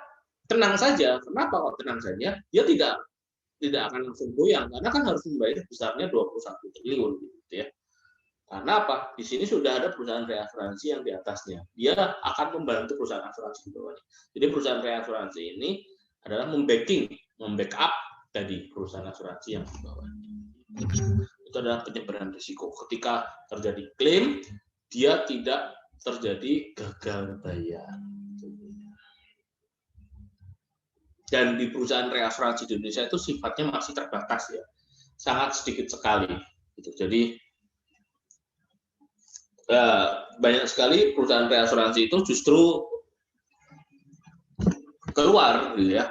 S1: tenang saja. Kenapa kok tenang saja? Dia tidak akan langsung goyang karena kan harus membayar besarnya 21 triliun gitu ya. Karena apa? Di sini sudah ada perusahaan reasuransi yang di atasnya. Dia akan membantu perusahaan asuransi di bawahnya. Jadi perusahaan reasuransi ini adalah membackup tadi perusahaan asuransi yang di bawahnya. Itu adalah penyebaran risiko. Ketika terjadi klaim, dia tidak terjadi gagal bayar. Dan di perusahaan reasuransi di Indonesia itu sifatnya masih terbatas ya, sangat sedikit sekali. Gitu. Jadi banyak sekali perusahaan reasuransi itu justru keluar, gitu ya.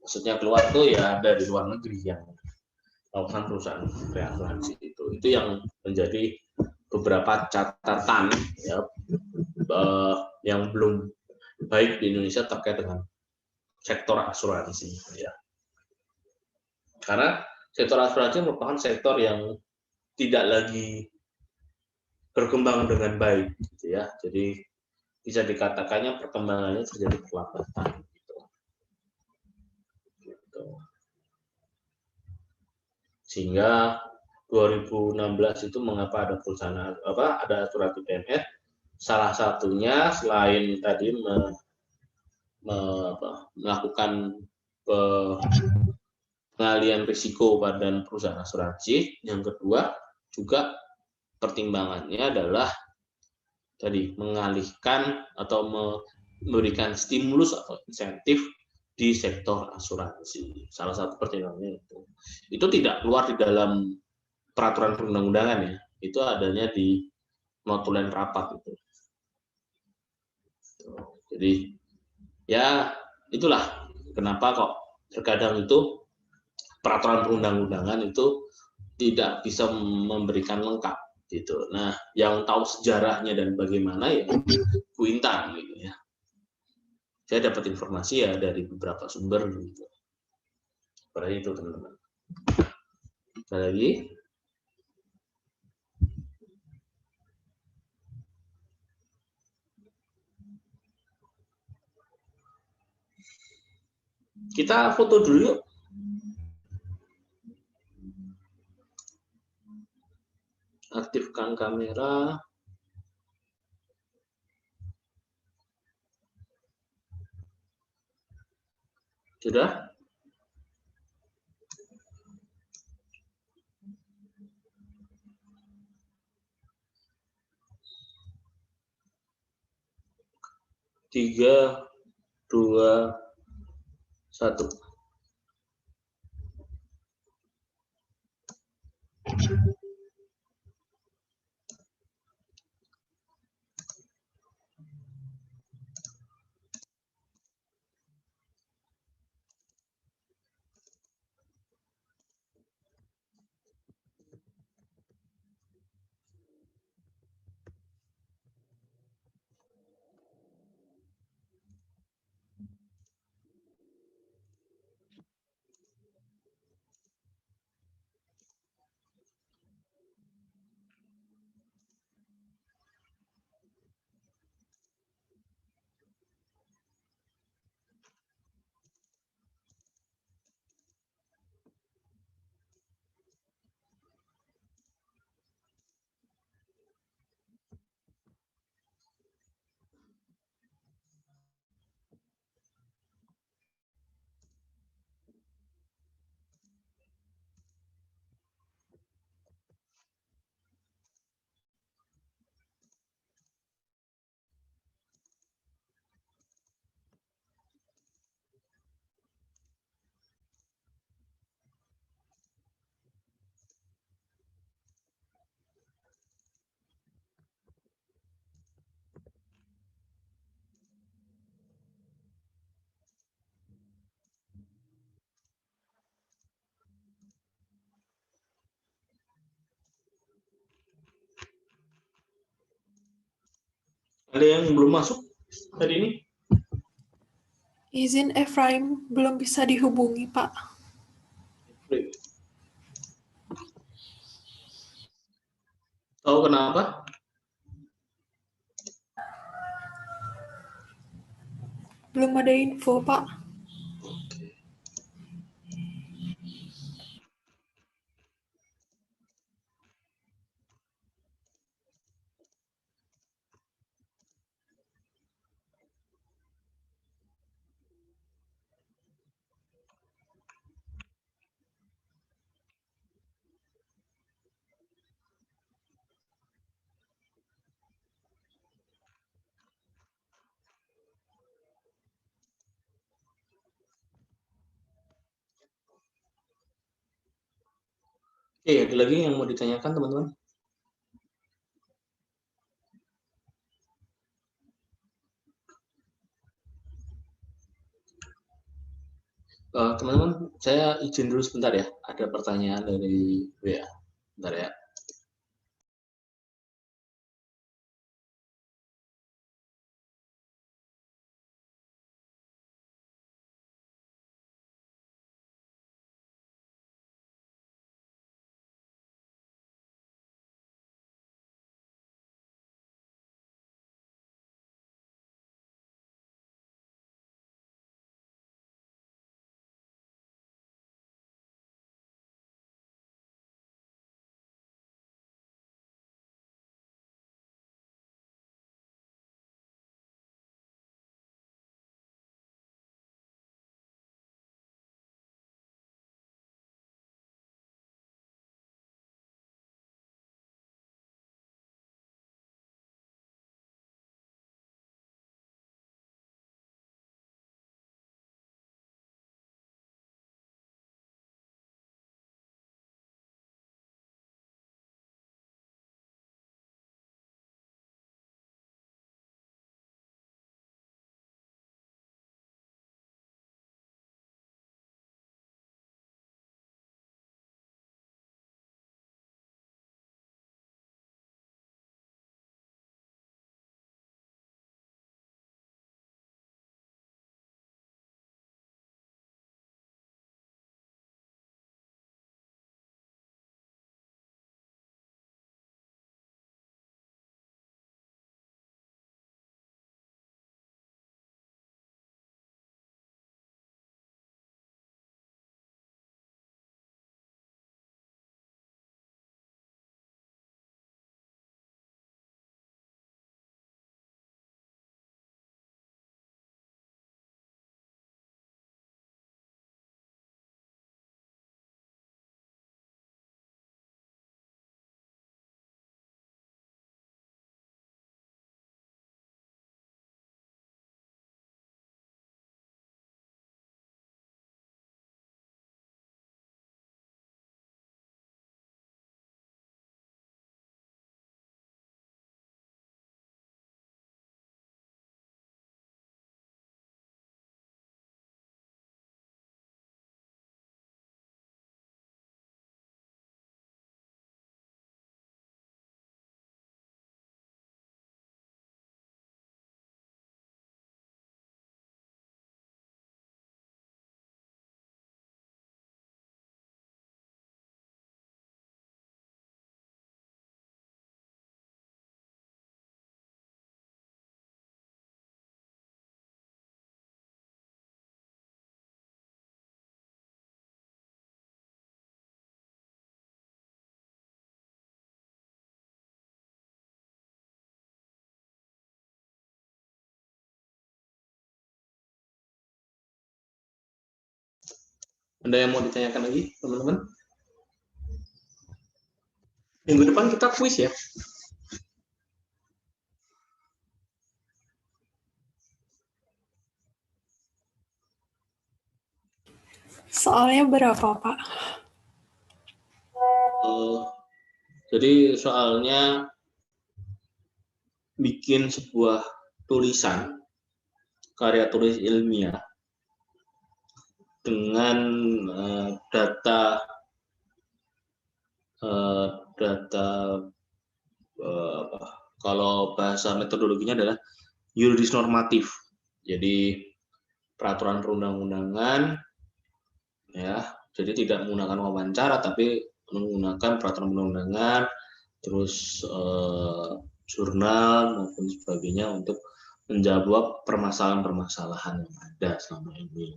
S1: Maksudnya keluar itu ya dari luar negeri yang melakukan perusahaan reasuransi itu yang menjadi beberapa catatan ya yang belum baik di Indonesia terkait dengan sektor asuransi ya. Karena sektor asuransi merupakan sektor yang tidak lagi berkembang dengan baik gitu ya. Jadi bisa dikatakannya perkembangannya terjadi perlambatan. Gitu. Sehingga 2016 itu mengapa ada perusahaan ada aturan IPMS, salah satunya selain tadi melakukan pengalian risiko pada perusahaan asuransi, yang kedua juga pertimbangannya adalah tadi mengalihkan atau memberikan stimulus atau insentif di sektor asuransi. Salah satu pertimbangannya itu tidak keluar di dalam peraturan perundang-undangan ya, itu adanya di notulen rapat itu. Jadi ya itulah kenapa kok terkadang itu peraturan perundang-undangan itu tidak bisa memberikan lengkap gitu. Nah, yang tahu sejarahnya dan bagaimana ya Bu Intan gitu ya. Saya dapat informasi ya dari beberapa sumber gitu. Seperti itu teman-teman. Ada lagi? Kita foto dulu yuk. Aktifkan kamera. Sudah? Tiga, dua, satu. Ada yang belum masuk hari ini?
S2: Izin Efraim belum bisa dihubungi, Pak.
S1: Tahu kenapa?
S2: Belum ada info, Pak.
S1: Ada lagi yang mau ditanyakan teman-teman? Teman-teman, saya izin dulu sebentar ya. Ada pertanyaan dari WA. Bentar ya. Ada yang mau ditanyakan lagi, teman-teman? Minggu depan kita kuis ya.
S2: Soalnya berapa, Pak?
S1: Jadi soalnya bikin sebuah tulisan, karya tulis ilmiah dengan data kalau bahasa metodologinya adalah yuridis normatif. Jadi peraturan perundang-undangan, ya. Jadi tidak menggunakan wawancara, tapi menggunakan peraturan perundang-undangan, terus jurnal maupun sebagainya untuk menjawab permasalahan-permasalahan yang ada selama ini.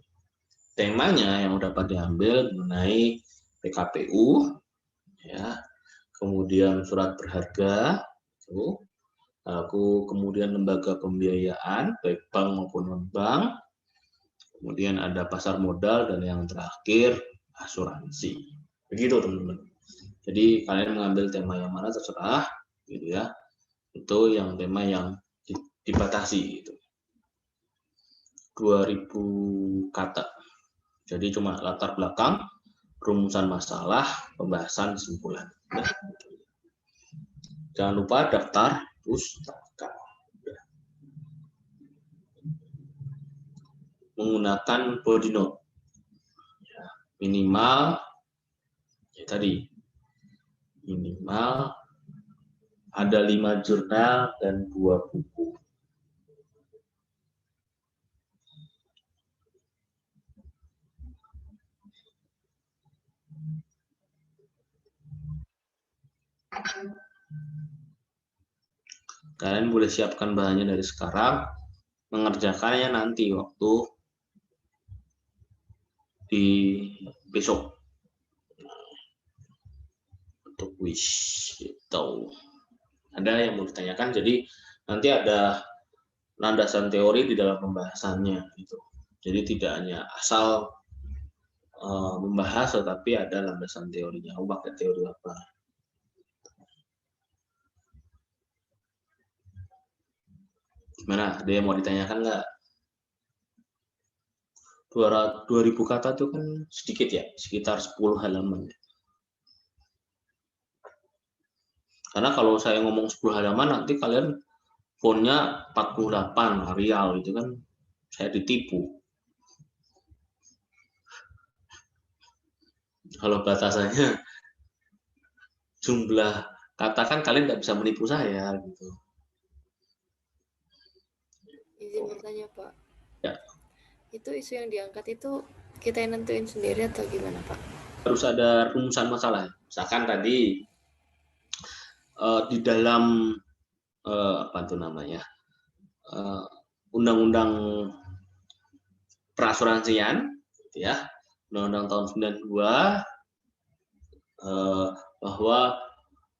S1: Temanya yang dapat diambil mengenai PKPU, ya, kemudian surat berharga, kemudian lembaga pembiayaan baik bank maupun non bank, kemudian ada pasar modal, dan yang terakhir asuransi. Begitu teman-teman. Jadi kalian mengambil tema yang mana terserah, gitu ya. Itu yang tema yang dibatasi itu 2000 kata. Jadi cuma latar belakang, rumusan masalah, pembahasan, kesimpulan. Nah, jangan lupa daftar pustaka. Menggunakan body note. Ya, minimal ya tadi minimal ada 5 jurnal dan 2 buku. Kalian boleh siapkan bahannya dari sekarang, mengerjakannya nanti waktu di besok untuk kuis gitu. Ada yang mau ditanyakan? Jadi nanti ada landasan teori di dalam pembahasannya gitu. Jadi tidak hanya asal membahas, tetapi ada landasan teorinya. Kamu pakai teori apa? Gimana? Ada yang mau ditanyakan nggak? 2000 kata itu kan sedikit ya, sekitar 10 halaman. Karena kalau saya ngomong 10 halaman, nanti kalian fontnya 48 Arial gitu kan, saya ditipu. Kalau batasannya jumlah kata kan kalian nggak bisa menipu saya gitu.
S6: Izin bertanya, Pak.
S1: Ya.
S6: Itu isu yang diangkat itu kita yang nentuin sendiri atau gimana, Pak?
S1: Harus ada rumusan masalah. Misalkan tadi di dalam apa itu namanya, undang-undang perasuransian, gitu ya, undang-undang tahun 92, bahwa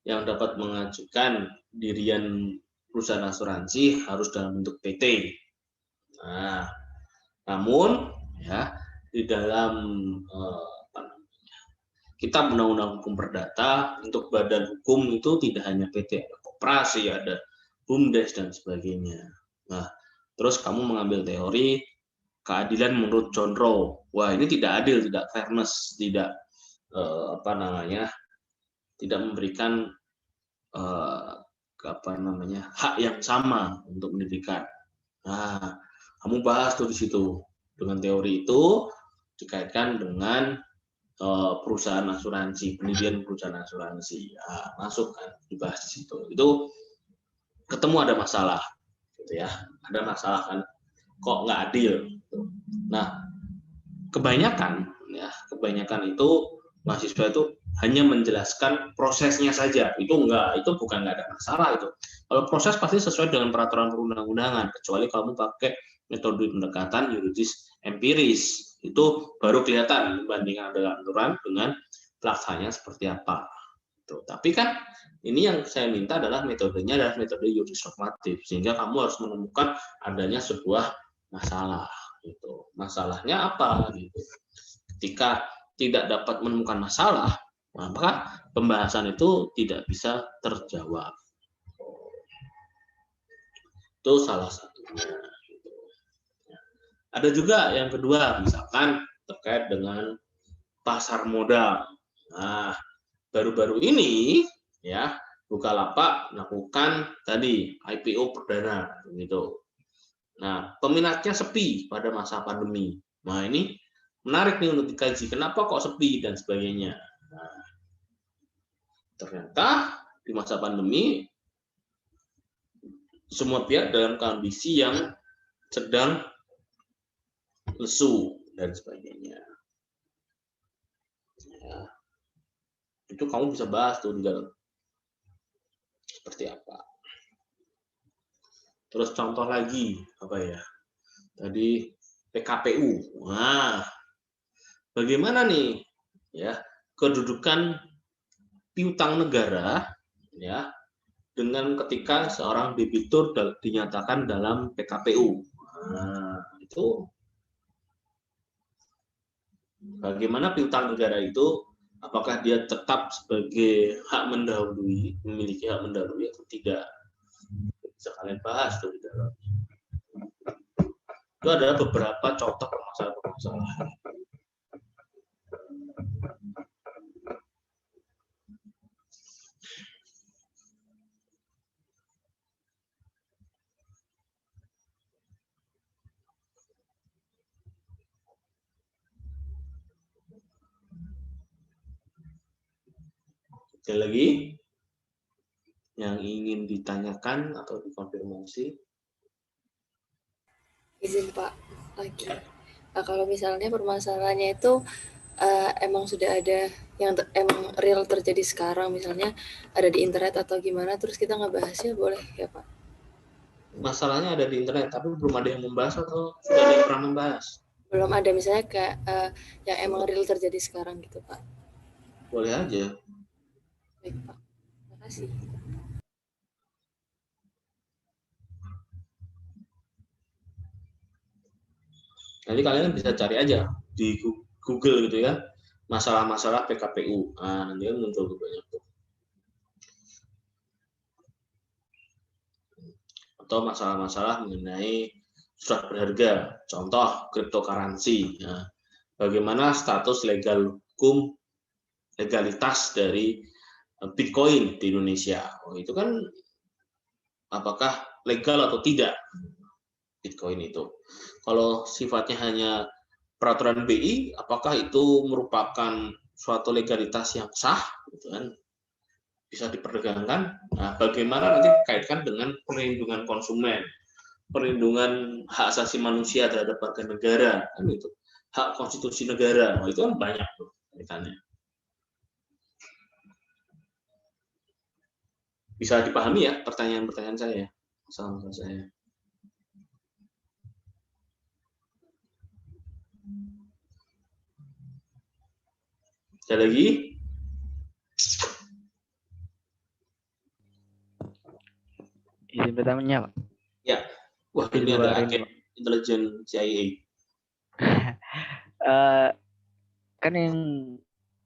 S1: yang dapat mengajukan dirian perusahaan asuransi harus dalam bentuk PT. Nah, namun ya di dalam Kitab Undang-Undang Hukum Perdata untuk badan hukum itu tidak hanya PT, ada koperasi, ada BUMDes dan sebagainya. Nah, terus kamu mengambil teori keadilan menurut John Rowe. Wah, ini tidak adil, tidak fairness, tidak tidak memberikan hak yang sama untuk pendidikan. Nah, kamu bahas tuh di situ dengan teori itu dikaitkan dengan perusahaan asuransi, pendirian perusahaan asuransi. Nah, masuk kan dibahas di situ. Itu ketemu ada masalah, gitu ya. Ada masalah kan, kok nggak adil. Nah, kebanyakan itu mahasiswa itu hanya menjelaskan prosesnya saja. Itu bukan nggak ada masalah itu. Kalau proses pasti sesuai dengan peraturan perundang-undangan, kecuali kamu pakai metode pendekatan yuridis empiris. Itu baru kelihatan bandingan aturan dengan pelaksananya seperti apa. Tuh. Tapi kan ini yang saya minta adalah metodenya adalah metode yuridis normatif, sehingga kamu harus menemukan adanya sebuah masalah. Gitu. Masalahnya apa? Gitu. Ketika tidak dapat menemukan masalah, maka pembahasan itu tidak bisa terjawab. Itu salah satunya. Ada juga yang kedua, misalkan terkait dengan pasar modal. Nah, baru-baru ini ya Bukalapak melakukan tadi IPO perdana gitu. Nah, peminatnya sepi pada masa pandemi. Nah, ini menarik nih untuk dikaji. Kenapa kok sepi dan sebagainya. Nah, ternyata di masa pandemi semua pihak dalam kondisi yang sedang lesu dan sebagainya. Ya, itu kamu bisa bahas tuh di dalam seperti apa. Terus contoh lagi apa ya? Tadi PKPU. Nah, bagaimana nih ya kedudukan piutang negara ya dengan ketika seorang debitur dinyatakan dalam PKPU. Nah, itu bagaimana piutang negara itu, apakah dia tetap sebagai hak mendahului, memiliki hak mendahului atau tidak? Bisa kalian bahas tuh di dalam. Itu adalah beberapa contoh permasalahan-permasalahan. Sekali lagi, yang ingin ditanyakan atau dikonfirmasi?
S6: Izin Pak lagi. Nah, kalau misalnya permasalahannya itu emang sudah ada yang emang real terjadi sekarang, misalnya ada di internet atau gimana, terus kita ngebahasnya boleh ya Pak?
S1: Masalahnya ada di internet, tapi belum ada yang membahas atau sudah ada yang pernah membahas?
S6: Belum ada, misalnya kayak yang emang real terjadi sekarang gitu Pak.
S1: Boleh aja.
S6: Baik Pak, terima kasih.
S1: Nanti kalian bisa cari aja di Google gitu ya, masalah-masalah PKPU. Nah, nanti kan muncul banyak tuh. Atau masalah-masalah mengenai surat berharga, contoh cryptocurrency. Nah, bagaimana status legal hukum legalitas dari Bitcoin di Indonesia? Oh, itu kan apakah legal atau tidak Bitcoin itu? Kalau sifatnya hanya peraturan BI, apakah itu merupakan suatu legalitas yang sah, gitu kan? Bisa diperdagangkan? Nah, bagaimana nanti kaitkan dengan perlindungan konsumen, perlindungan hak asasi manusia terhadap warga negara, kan itu, hak konstitusi negara, itu kan banyak tuh kaitannya. Bisa dipahami ya pertanyaan-pertanyaan saya, masalah-masalah saya. Ada lagi?
S5: Izin bertanya, Pak.
S1: Ya. Wah, ini ada agen intelijen CIA.
S5: Kan yang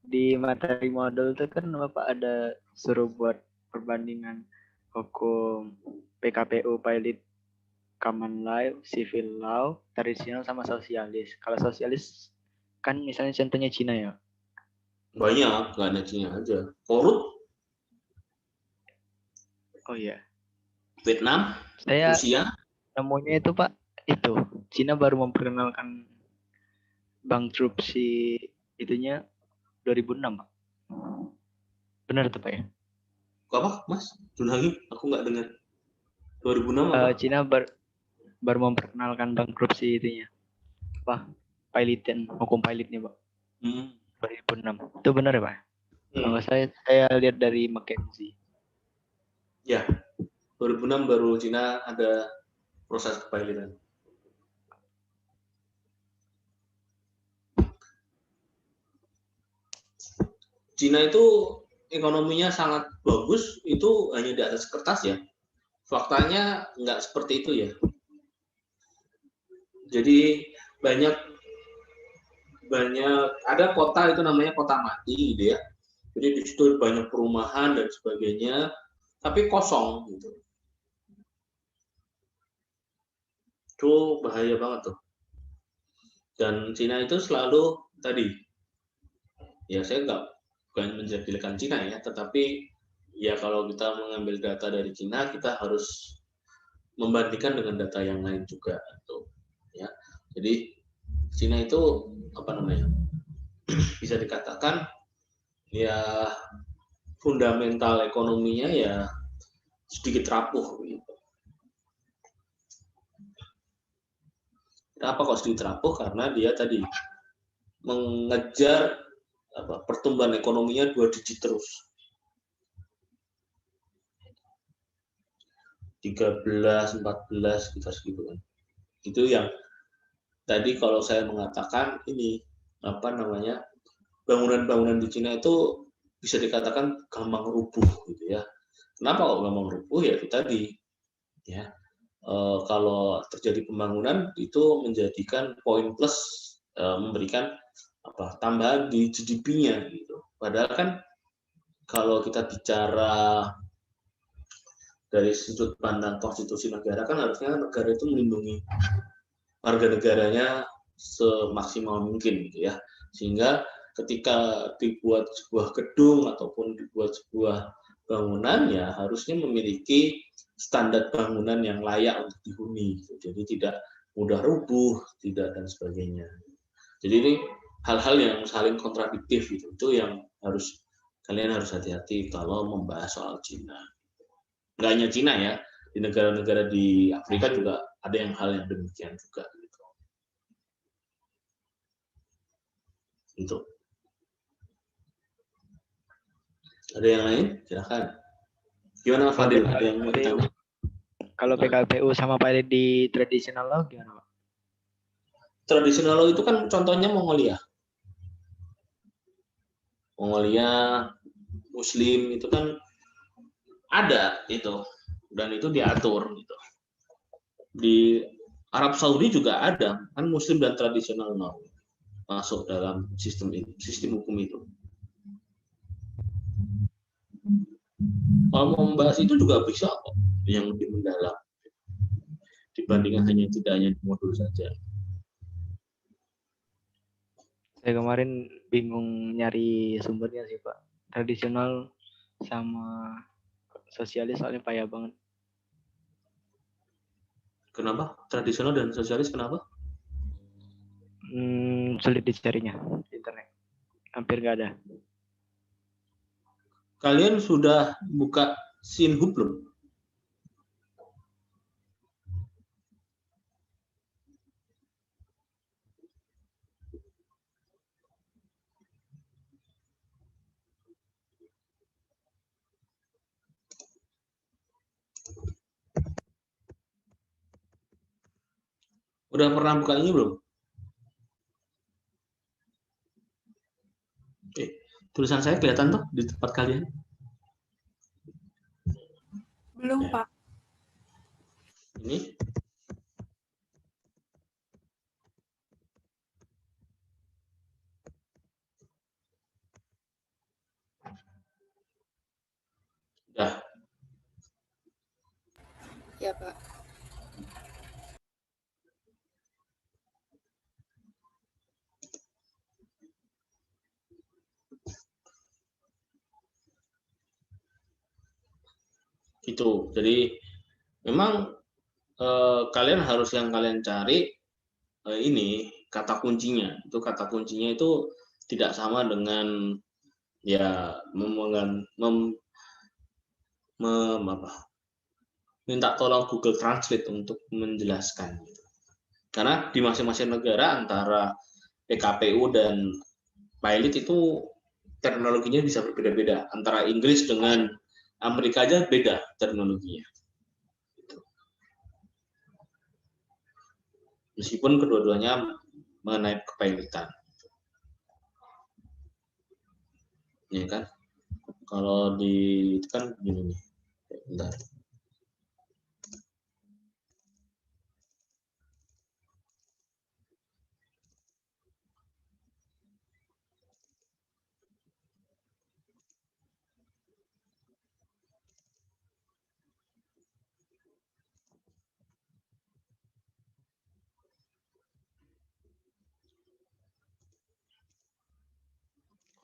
S5: di materi model itu kan Bapak ada suruh buat perbandingan hukum PKPU, pilot, common law, civil law, tradisional sama sosialis. Kalau sosialis kan misalnya contohnya Cina ya.
S1: Banyak, nggak ada Cina aja. Korut.
S5: Oh iya.
S1: Vietnam,
S5: Saya
S1: Rusia.
S5: nemunya itu Pak, itu Cina baru memperkenalkan bankrupsi itunya 2006 Pak. Benar tuh Pak ya?
S1: Apa, Mas? Dulu lagi, aku nggak dengar. 2006 apa?
S5: Cina baru memperkenalkan bankrupsi itunya. Apa? Pilotin, hukum pilotnya Pak. 2006. Itu benar ya Pak? Kalau saya lihat dari McKinsey.
S1: Ya, 2006 baru Cina ada proses kepilotan. Cina itu ekonominya sangat bagus, itu hanya di atas kertas ya. Faktanya nggak seperti itu ya. Jadi banyak banyak, ada kota itu namanya kota mati gitu ya. Jadi di situ banyak perumahan dan sebagainya, tapi kosong gitu. Itu bahaya banget tuh. Dan Cina itu selalu tadi, ya saya bukan menjelek-jelekan Cina ya, tetapi ya kalau kita mengambil data dari Cina, kita harus membandingkan dengan data yang lain juga tuh ya. Jadi Cina itu apa namanya, bisa dikatakan ya fundamental ekonominya ya sedikit rapuh gitu. Kenapa kok sedikit rapuh? Karena dia tadi mengejar pertumbuhan ekonominya 2 digit terus. 13, 14 kita segitu kan. Itu yang tadi kalau saya mengatakan ini apa namanya, bangunan-bangunan di Cina itu bisa dikatakan gampang rubuh gitu ya. Kenapa kok gampang rubuh? Ya itu tadi ya. Kalau terjadi pembangunan itu menjadikan poin plus, memberikan tambahan di GDP-nya gitu. Padahal kan kalau kita bicara dari sudut pandang konstitusi negara kan harusnya negara itu melindungi warga negaranya semaksimal mungkin gitu ya. Sehingga ketika dibuat sebuah gedung ataupun dibuat sebuah bangunan ya harusnya memiliki standar bangunan yang layak untuk dihuni, jadi tidak mudah rubuh, tidak dan sebagainya. Jadi ini hal-hal yang saling kontradiktif gitu, itu yang kalian harus hati-hati kalau membahas soal Cina. Nggak hanya Cina ya, di negara-negara di Afrika juga ada hal yang demikian juga gitu. Itu. Ada yang lain? Silakan. Gimana Fadil? Ada yang mau ditanya?
S5: Kalau PKPU sama pilot di traditional law gimana Pak?
S1: Traditional law itu kan contohnya Mongolia. Mongolia, Muslim itu kan ada itu, dan itu diatur gitu. Di Arab Saudi juga ada, kan Muslim dan traditional law masuk dalam sistem hukum itu. Kalau mau membahas itu juga bisa kok, yang lebih mendalam dibandingkan tidak hanya di modul saja.
S5: Saya kemarin bingung nyari sumbernya sih Pak. Tradisional sama sosialis soalnya payah banget.
S1: Kenapa? Tradisional dan sosialis kenapa?
S5: Sulit dicarinya di internet. Hampir nggak ada.
S1: Kalian sudah buka Sinhub belum? Udah pernah buka ini belum? Tulisan saya kelihatan tuh di tempat kalian?
S2: Belum, Pak.
S1: Ini? Udah.
S6: Ya, Pak.
S1: Gitu. Jadi memang kalian harus yang kalian cari ini kata kuncinya. Itu kata kuncinya itu tidak sama dengan ya minta tolong Google Translate untuk menjelaskan. Karena di masing-masing negara antara PKPU dan pilot itu terminologinya bisa berbeda-beda. Antara Inggris dengan Amerika aja beda terminologinya. Meskipun kedua-duanya mengenai kepilotan. Ya kan? Kalau di itu kan gini nih. Bentar.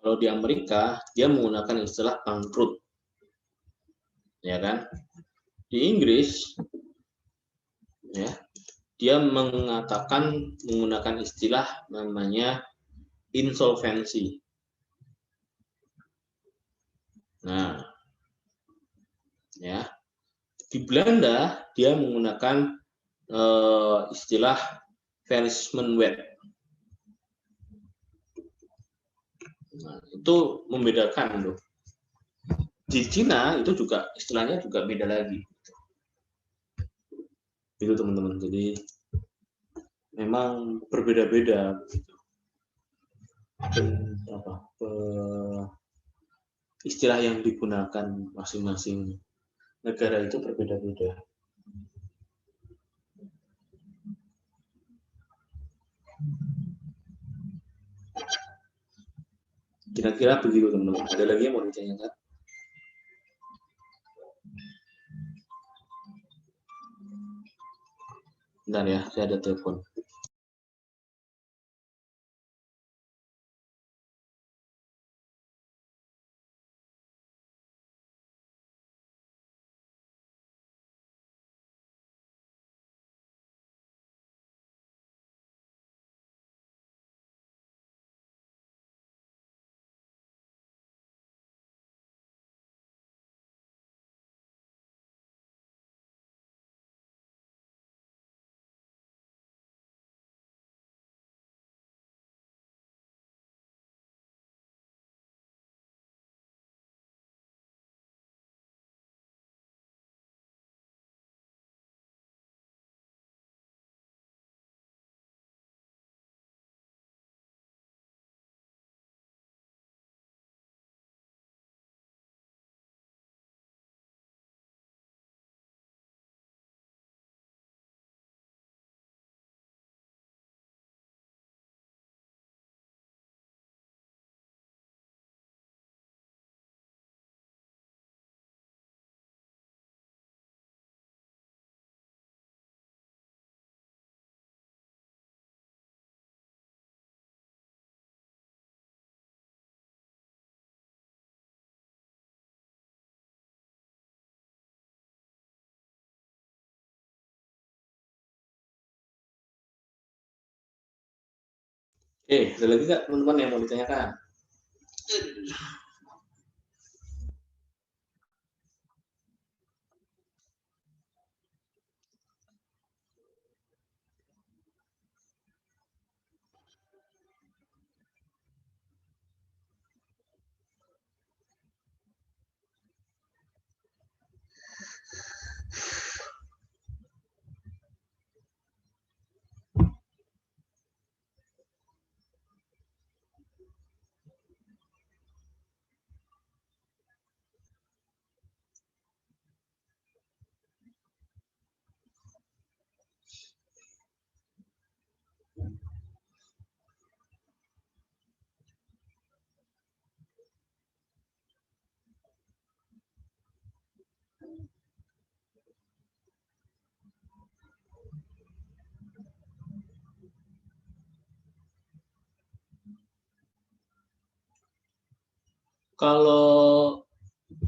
S1: Kalau di Amerika dia menggunakan istilah bangkrut, ya kan? Di Inggris, ya, dia menggunakan istilah namanya insolvensi. Nah, ya, di Belanda dia menggunakan istilah faillissement. Nah, itu membedakan loh. Di Cina itu juga istilahnya juga beda lagi. Itu teman-teman. Jadi memang berbeda-beda. Istilah yang digunakan masing-masing negara itu berbeda-beda. Kira-kira begitu teman-teman. Ada lagi yang mau ditanyakan? Bentar ya, saya ada telepon. Ada lagi nggak teman-teman yang mau ditanyakan? Kalau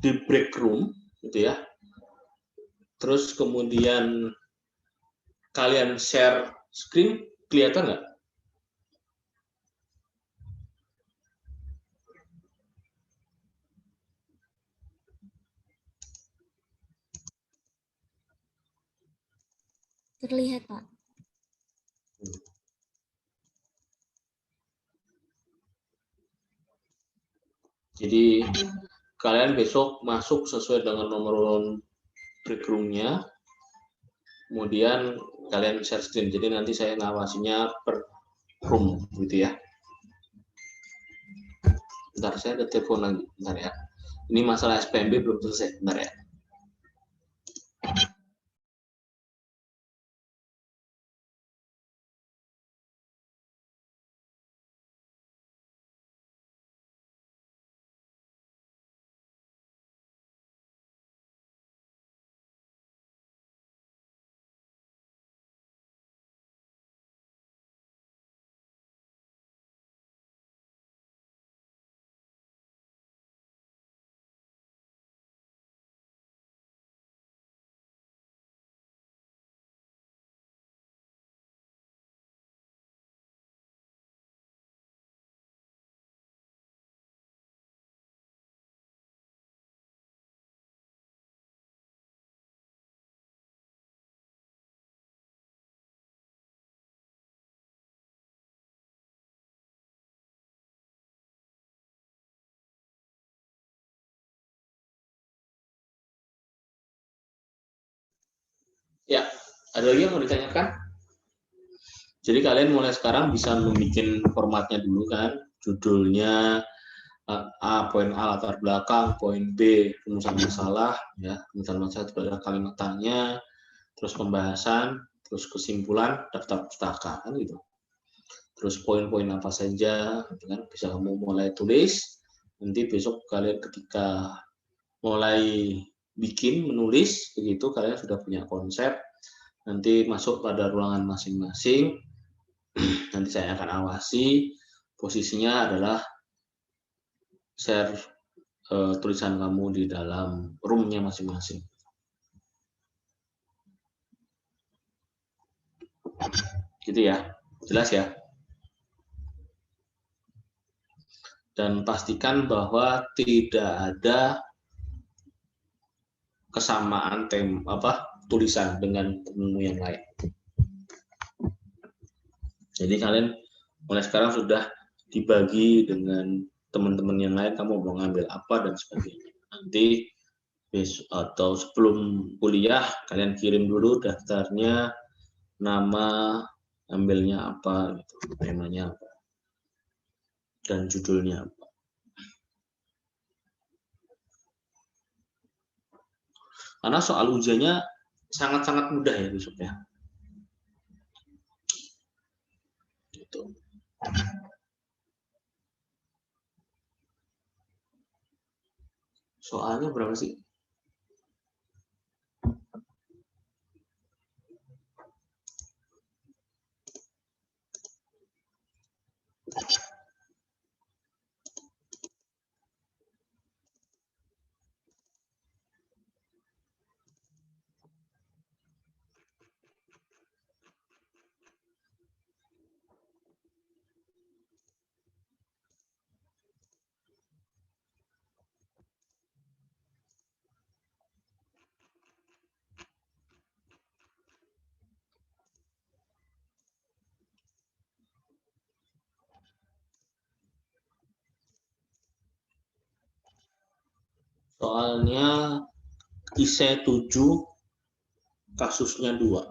S1: di break room, gitu ya, terus kemudian kalian share screen, kelihatan nggak?
S4: Terlihat, Pak.
S1: Jadi kalian besok masuk sesuai dengan nomor break room-nya, kemudian kalian share screen. Jadi nanti saya ngawasinya per room, gitu ya. Bentar, saya ada telepon lagi. Bentar ya. Ini masalah SPMB belum selesai. Bentar ya. Ya, ada lagi yang mau ditanyakan? Jadi kalian mulai sekarang bisa membuat formatnya dulu kan, judulnya A, poin A latar belakang, poin B rumusan masalah, ya rumusan masalah itu adalah kalimat tanya, terus pembahasan, terus kesimpulan, daftar pustaka kan gitu. Terus poin-poin apa saja, gitu kan bisa kamu mulai tulis. Nanti besok kalian ketika mulai bikin menulis begitu kalian sudah punya konsep, nanti masuk pada ruangan masing-masing. Nanti saya akan awasi, posisinya adalah share tulisan kamu di dalam roomnya masing-masing. Gitu ya, jelas ya. Dan pastikan bahwa tidak ada kesamaan tulisan dengan penemu yang lain. Jadi kalian mulai sekarang sudah dibagi dengan teman-teman yang lain, kamu mau ngambil apa dan sebagainya. Nanti besok atau sebelum kuliah kalian kirim dulu daftarnya, nama, ambilnya apa, gitu, temanya apa, dan judulnya apa. Karena soal ujiannya sangat-sangat mudah ya besok ya. Gitu. Soalnya berapa sih? Soalnya IC 7, kasusnya 2.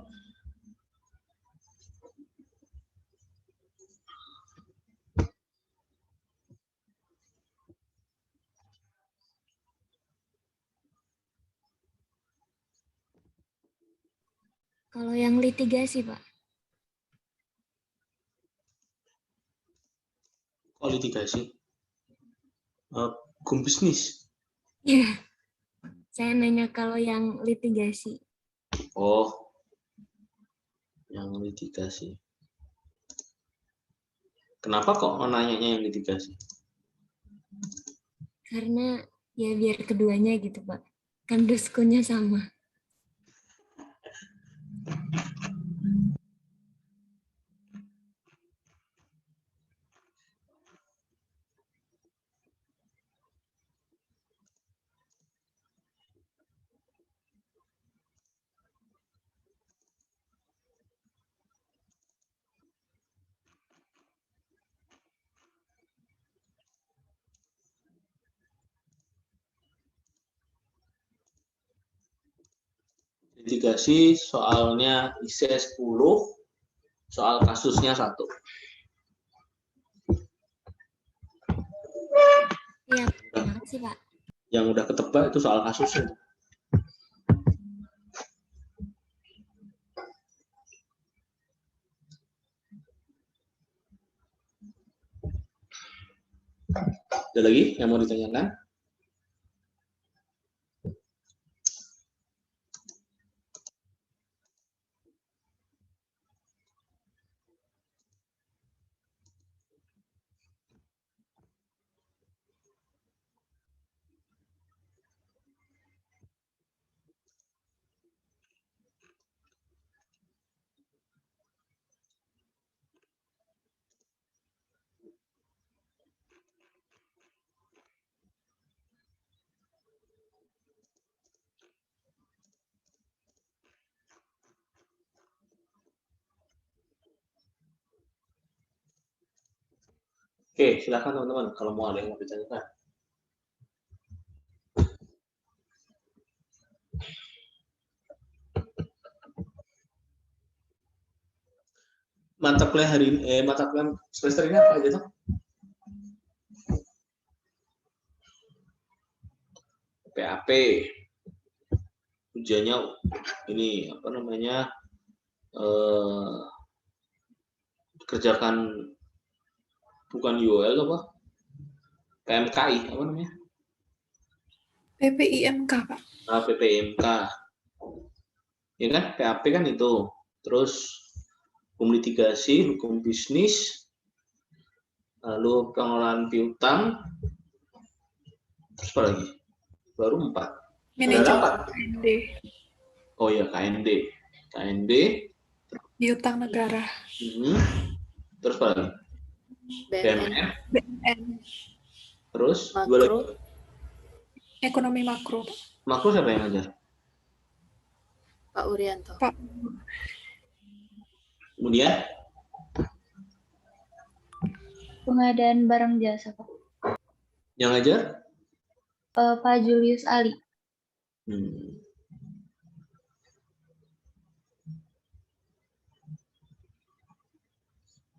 S7: Kalau yang litigasi, Pak.
S1: Oh, litigasi. Hukum bisnis.
S7: Iya. Saya nanya kalau yang litigasi.
S1: Oh, yang litigasi. Kenapa kok nanyanya yang litigasi?
S7: Karena ya biar keduanya gitu, Pak. Kan duskunnya sama.
S1: Litigasi soalnya IC 10, soal kasusnya 1.
S7: Iya, terima kasih, Pak.
S1: Yang udah ketebak itu soal kasusnya. Ada lagi yang mau ditanyakan? Oke, silakan teman-teman kalau mau ada yang mau ditanyakan. mata kuliah hari ini, mata kuliah semester ini apa aja tuh? PAP, ujiannya ini apa namanya, kerjakan bukan UOL apa? PMKI apa namanya?
S2: PPIMK, Pak.
S1: PPIMK. Ya kan, PAP kan itu. Terus hukum litigasi, hukum bisnis, lalu pengelolaan piutang, terus apa lagi? Baru 4.
S2: Manajemen KND,
S1: Oh ya, KND,
S2: piutang negara,
S1: terus apa lagi?
S6: BNN,
S2: BNN,
S1: Terus dua lagi.
S6: makro,
S2: ekonomi makro, Pak.
S1: Makro siapa yang ngajar?
S6: Pak Urianto.
S2: Pak.
S1: Kemudian
S4: Pengadaan barang jasa, Pak.
S1: yang ngajar?
S4: Pak Julius Ali.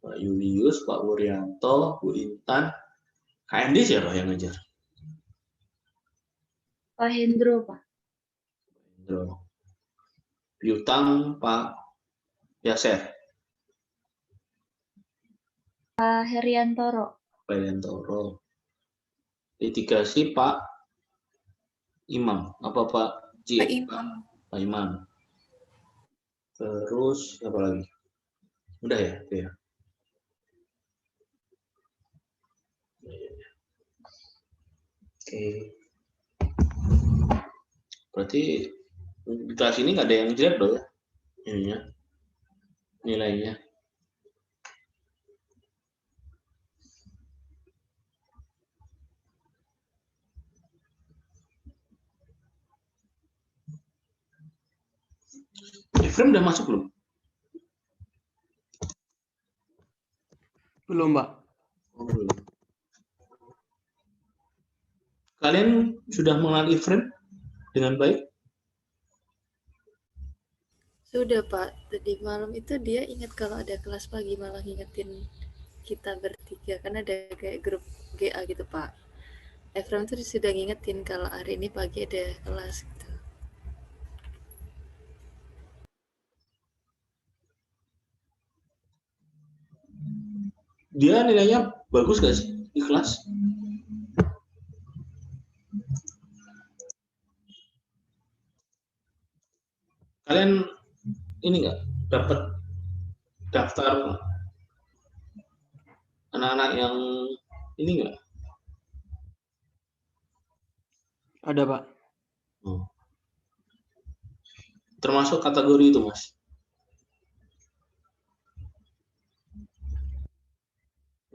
S1: Pak Julius, Pak Wuryanto, Bu Intan. KND siapa yang ngajar?
S4: Pak Hendro, Pak.
S1: Hendro. Piutang Pak Yaser.
S4: Pak Heriantoro.
S1: Pak Yantoro. Litigasi Pak Imam. Apa Pak Cie?
S2: Pak Imam.
S1: Pak Imam. Terus apa lagi? Udah ya, itu ya. Oke. Berarti di kelas ini nggak ada yang jelek dong ya? Ininya, nilainya. Frame udah masuk belum?
S3: Belum, Mbak.
S1: Oh, belum. Kalian sudah mengenal frame dengan baik?
S6: Sudah Pak, tadi malam itu dia ingat kalau ada kelas pagi, malah ngingetin kita bertiga, kan ada kayak grup GA gitu Pak. Efram tuh sudah ngingetin kalau hari ini pagi ada kelas gitu.
S1: Dia nilainya bagus gak sih di kelas? Kalian ini nggak dapat daftar anak-anak yang ini nggak?
S3: Ada, Pak.
S1: Termasuk kategori itu, Mas?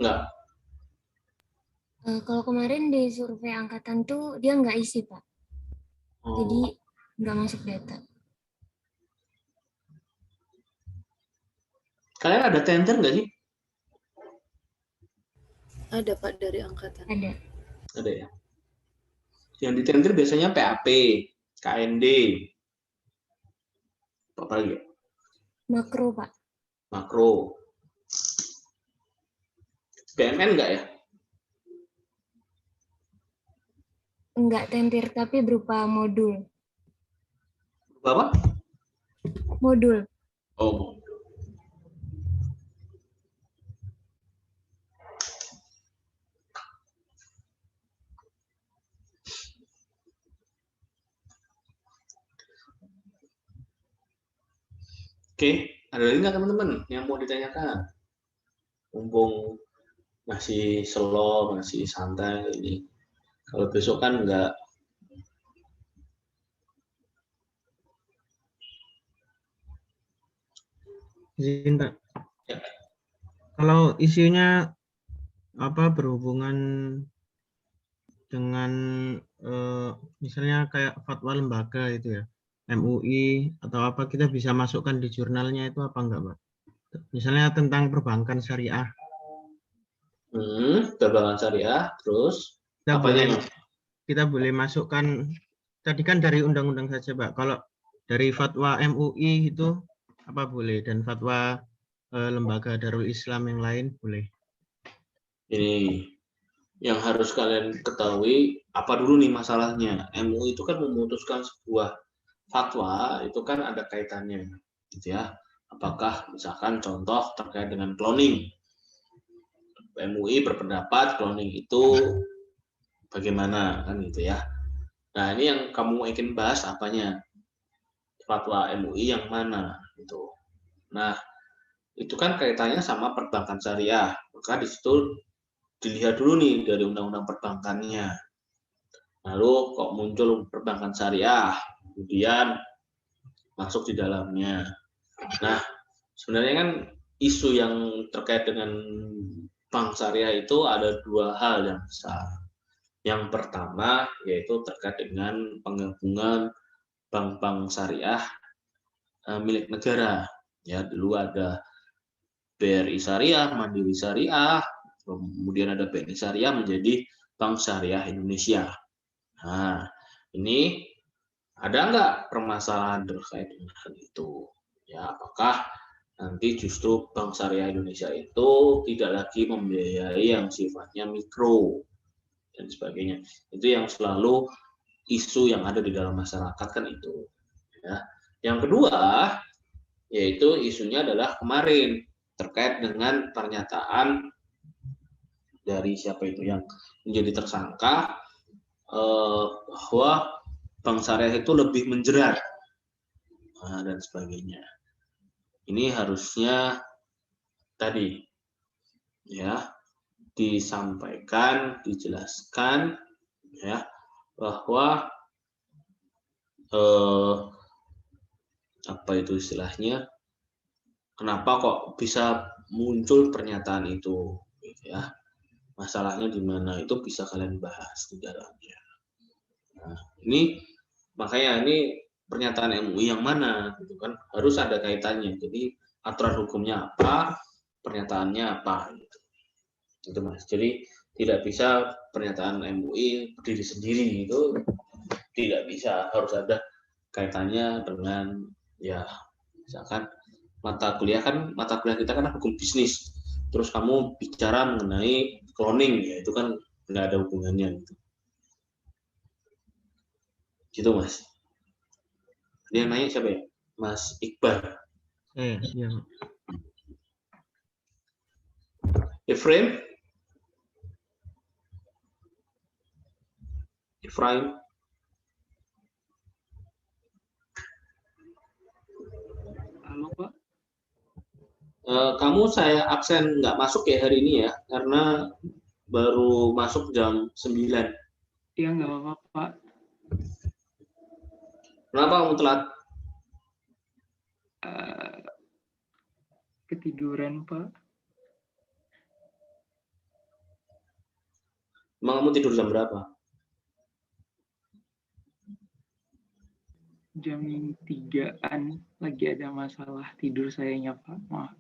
S1: Enggak.
S7: Kalau kemarin di survei angkatan tuh dia nggak isi, Pak. Jadi nggak masuk data.
S1: Kalian ada tender nggak sih?
S6: Ada Pak dari angkatan.
S7: Ada.
S1: Ada ya. Yang di tender biasanya PAP, KND, apa lagi?
S7: Makro, Pak.
S1: Makro. BMN nggak ya?
S7: Enggak tentir, tapi berupa modul.
S1: Berupa apa?
S7: Modul.
S1: Oh. Oke, ada lagi nggak teman-teman yang mau ditanyakan? Mumpung masih slow, masih santai ini. Kalau besok kan nggak.
S8: Izin, Pak.
S1: Ya.
S8: Kalau isunya apa berhubungan dengan misalnya kayak fatwa lembaga itu ya, MUI atau apa, kita bisa masukkan di jurnalnya itu apa enggak, Pak? Misalnya tentang perbankan syariah.
S1: Perbankan syariah, terus
S8: kita boleh masukkan, tadi kan dari undang-undang saja, Pak. Kalau dari fatwa MUI itu apa boleh, dan fatwa lembaga Darul Islam yang lain, boleh.
S1: Ini yang harus kalian ketahui, apa dulu nih masalahnya. MUI itu kan memutuskan sebuah fatwa, itu kan ada kaitannya, gitu ya. Apakah misalkan contoh terkait dengan cloning. MUI berpendapat cloning itu bagaimana, kan gitu ya. Nah, ini yang kamu ingin bahas apanya? Fatwa MUI yang mana gitu. Nah, itu kan kaitannya sama perbankan syariah. Maka di situ dilihat dulu nih dari undang-undang perbankannya. Lalu kok muncul perbankan syariah, kemudian masuk di dalamnya. Nah, sebenarnya kan isu yang terkait dengan bank syariah itu ada dua hal yang besar. Yang pertama yaitu terkait dengan penggabungan bank-bank syariah milik negara. Ya, dulu ada BRI Syariah, Mandiri Syariah, kemudian ada BNI Syariah menjadi Bank Syariah Indonesia. Nah, ini ada nggak permasalahan terkait dengan hal itu? Ya, apakah nanti justru Bank Syariah Indonesia itu tidak lagi membiayai yang sifatnya mikro dan sebagainya? Itu yang selalu isu yang ada di dalam masyarakat kan itu. Ya. Yang kedua, yaitu isunya adalah kemarin terkait dengan pernyataan dari siapa itu yang menjadi tersangka bahwa bank syariah itu lebih menjerat dan sebagainya. Ini harusnya tadi ya disampaikan, dijelaskan ya bahwa apa itu istilahnya, kenapa kok bisa muncul pernyataan itu gitu ya, masalahnya di mana, itu bisa kalian bahas di dalamnya. Nah, ini makanya ini pernyataan MUI yang mana gitu kan, harus ada kaitannya. Jadi aturan hukumnya apa, pernyataannya apa gitu. Itu Mas. Jadi tidak bisa pernyataan MUI berdiri sendiri, itu tidak bisa, harus ada kaitannya dengan ya misalkan mata kuliah kita kan hukum bisnis, terus kamu bicara mengenai cloning, ya itu kan nggak ada hubungannya gitu Mas. Dia nanya siapa ya, Mas Iqbal?
S8: Iya.
S1: Efraim?
S3: Halo Pak.
S1: Kamu saya absen nggak masuk ya hari ini ya, karena baru masuk jam 9.
S3: Iya nggak apa-apa Pak.
S1: Kenapa kamu telat?
S3: Ketiduran Pak.
S1: Emang kamu tidur jam berapa?
S3: Jam 3-an lagi ada masalah tidur sayanya Pak. Maaf.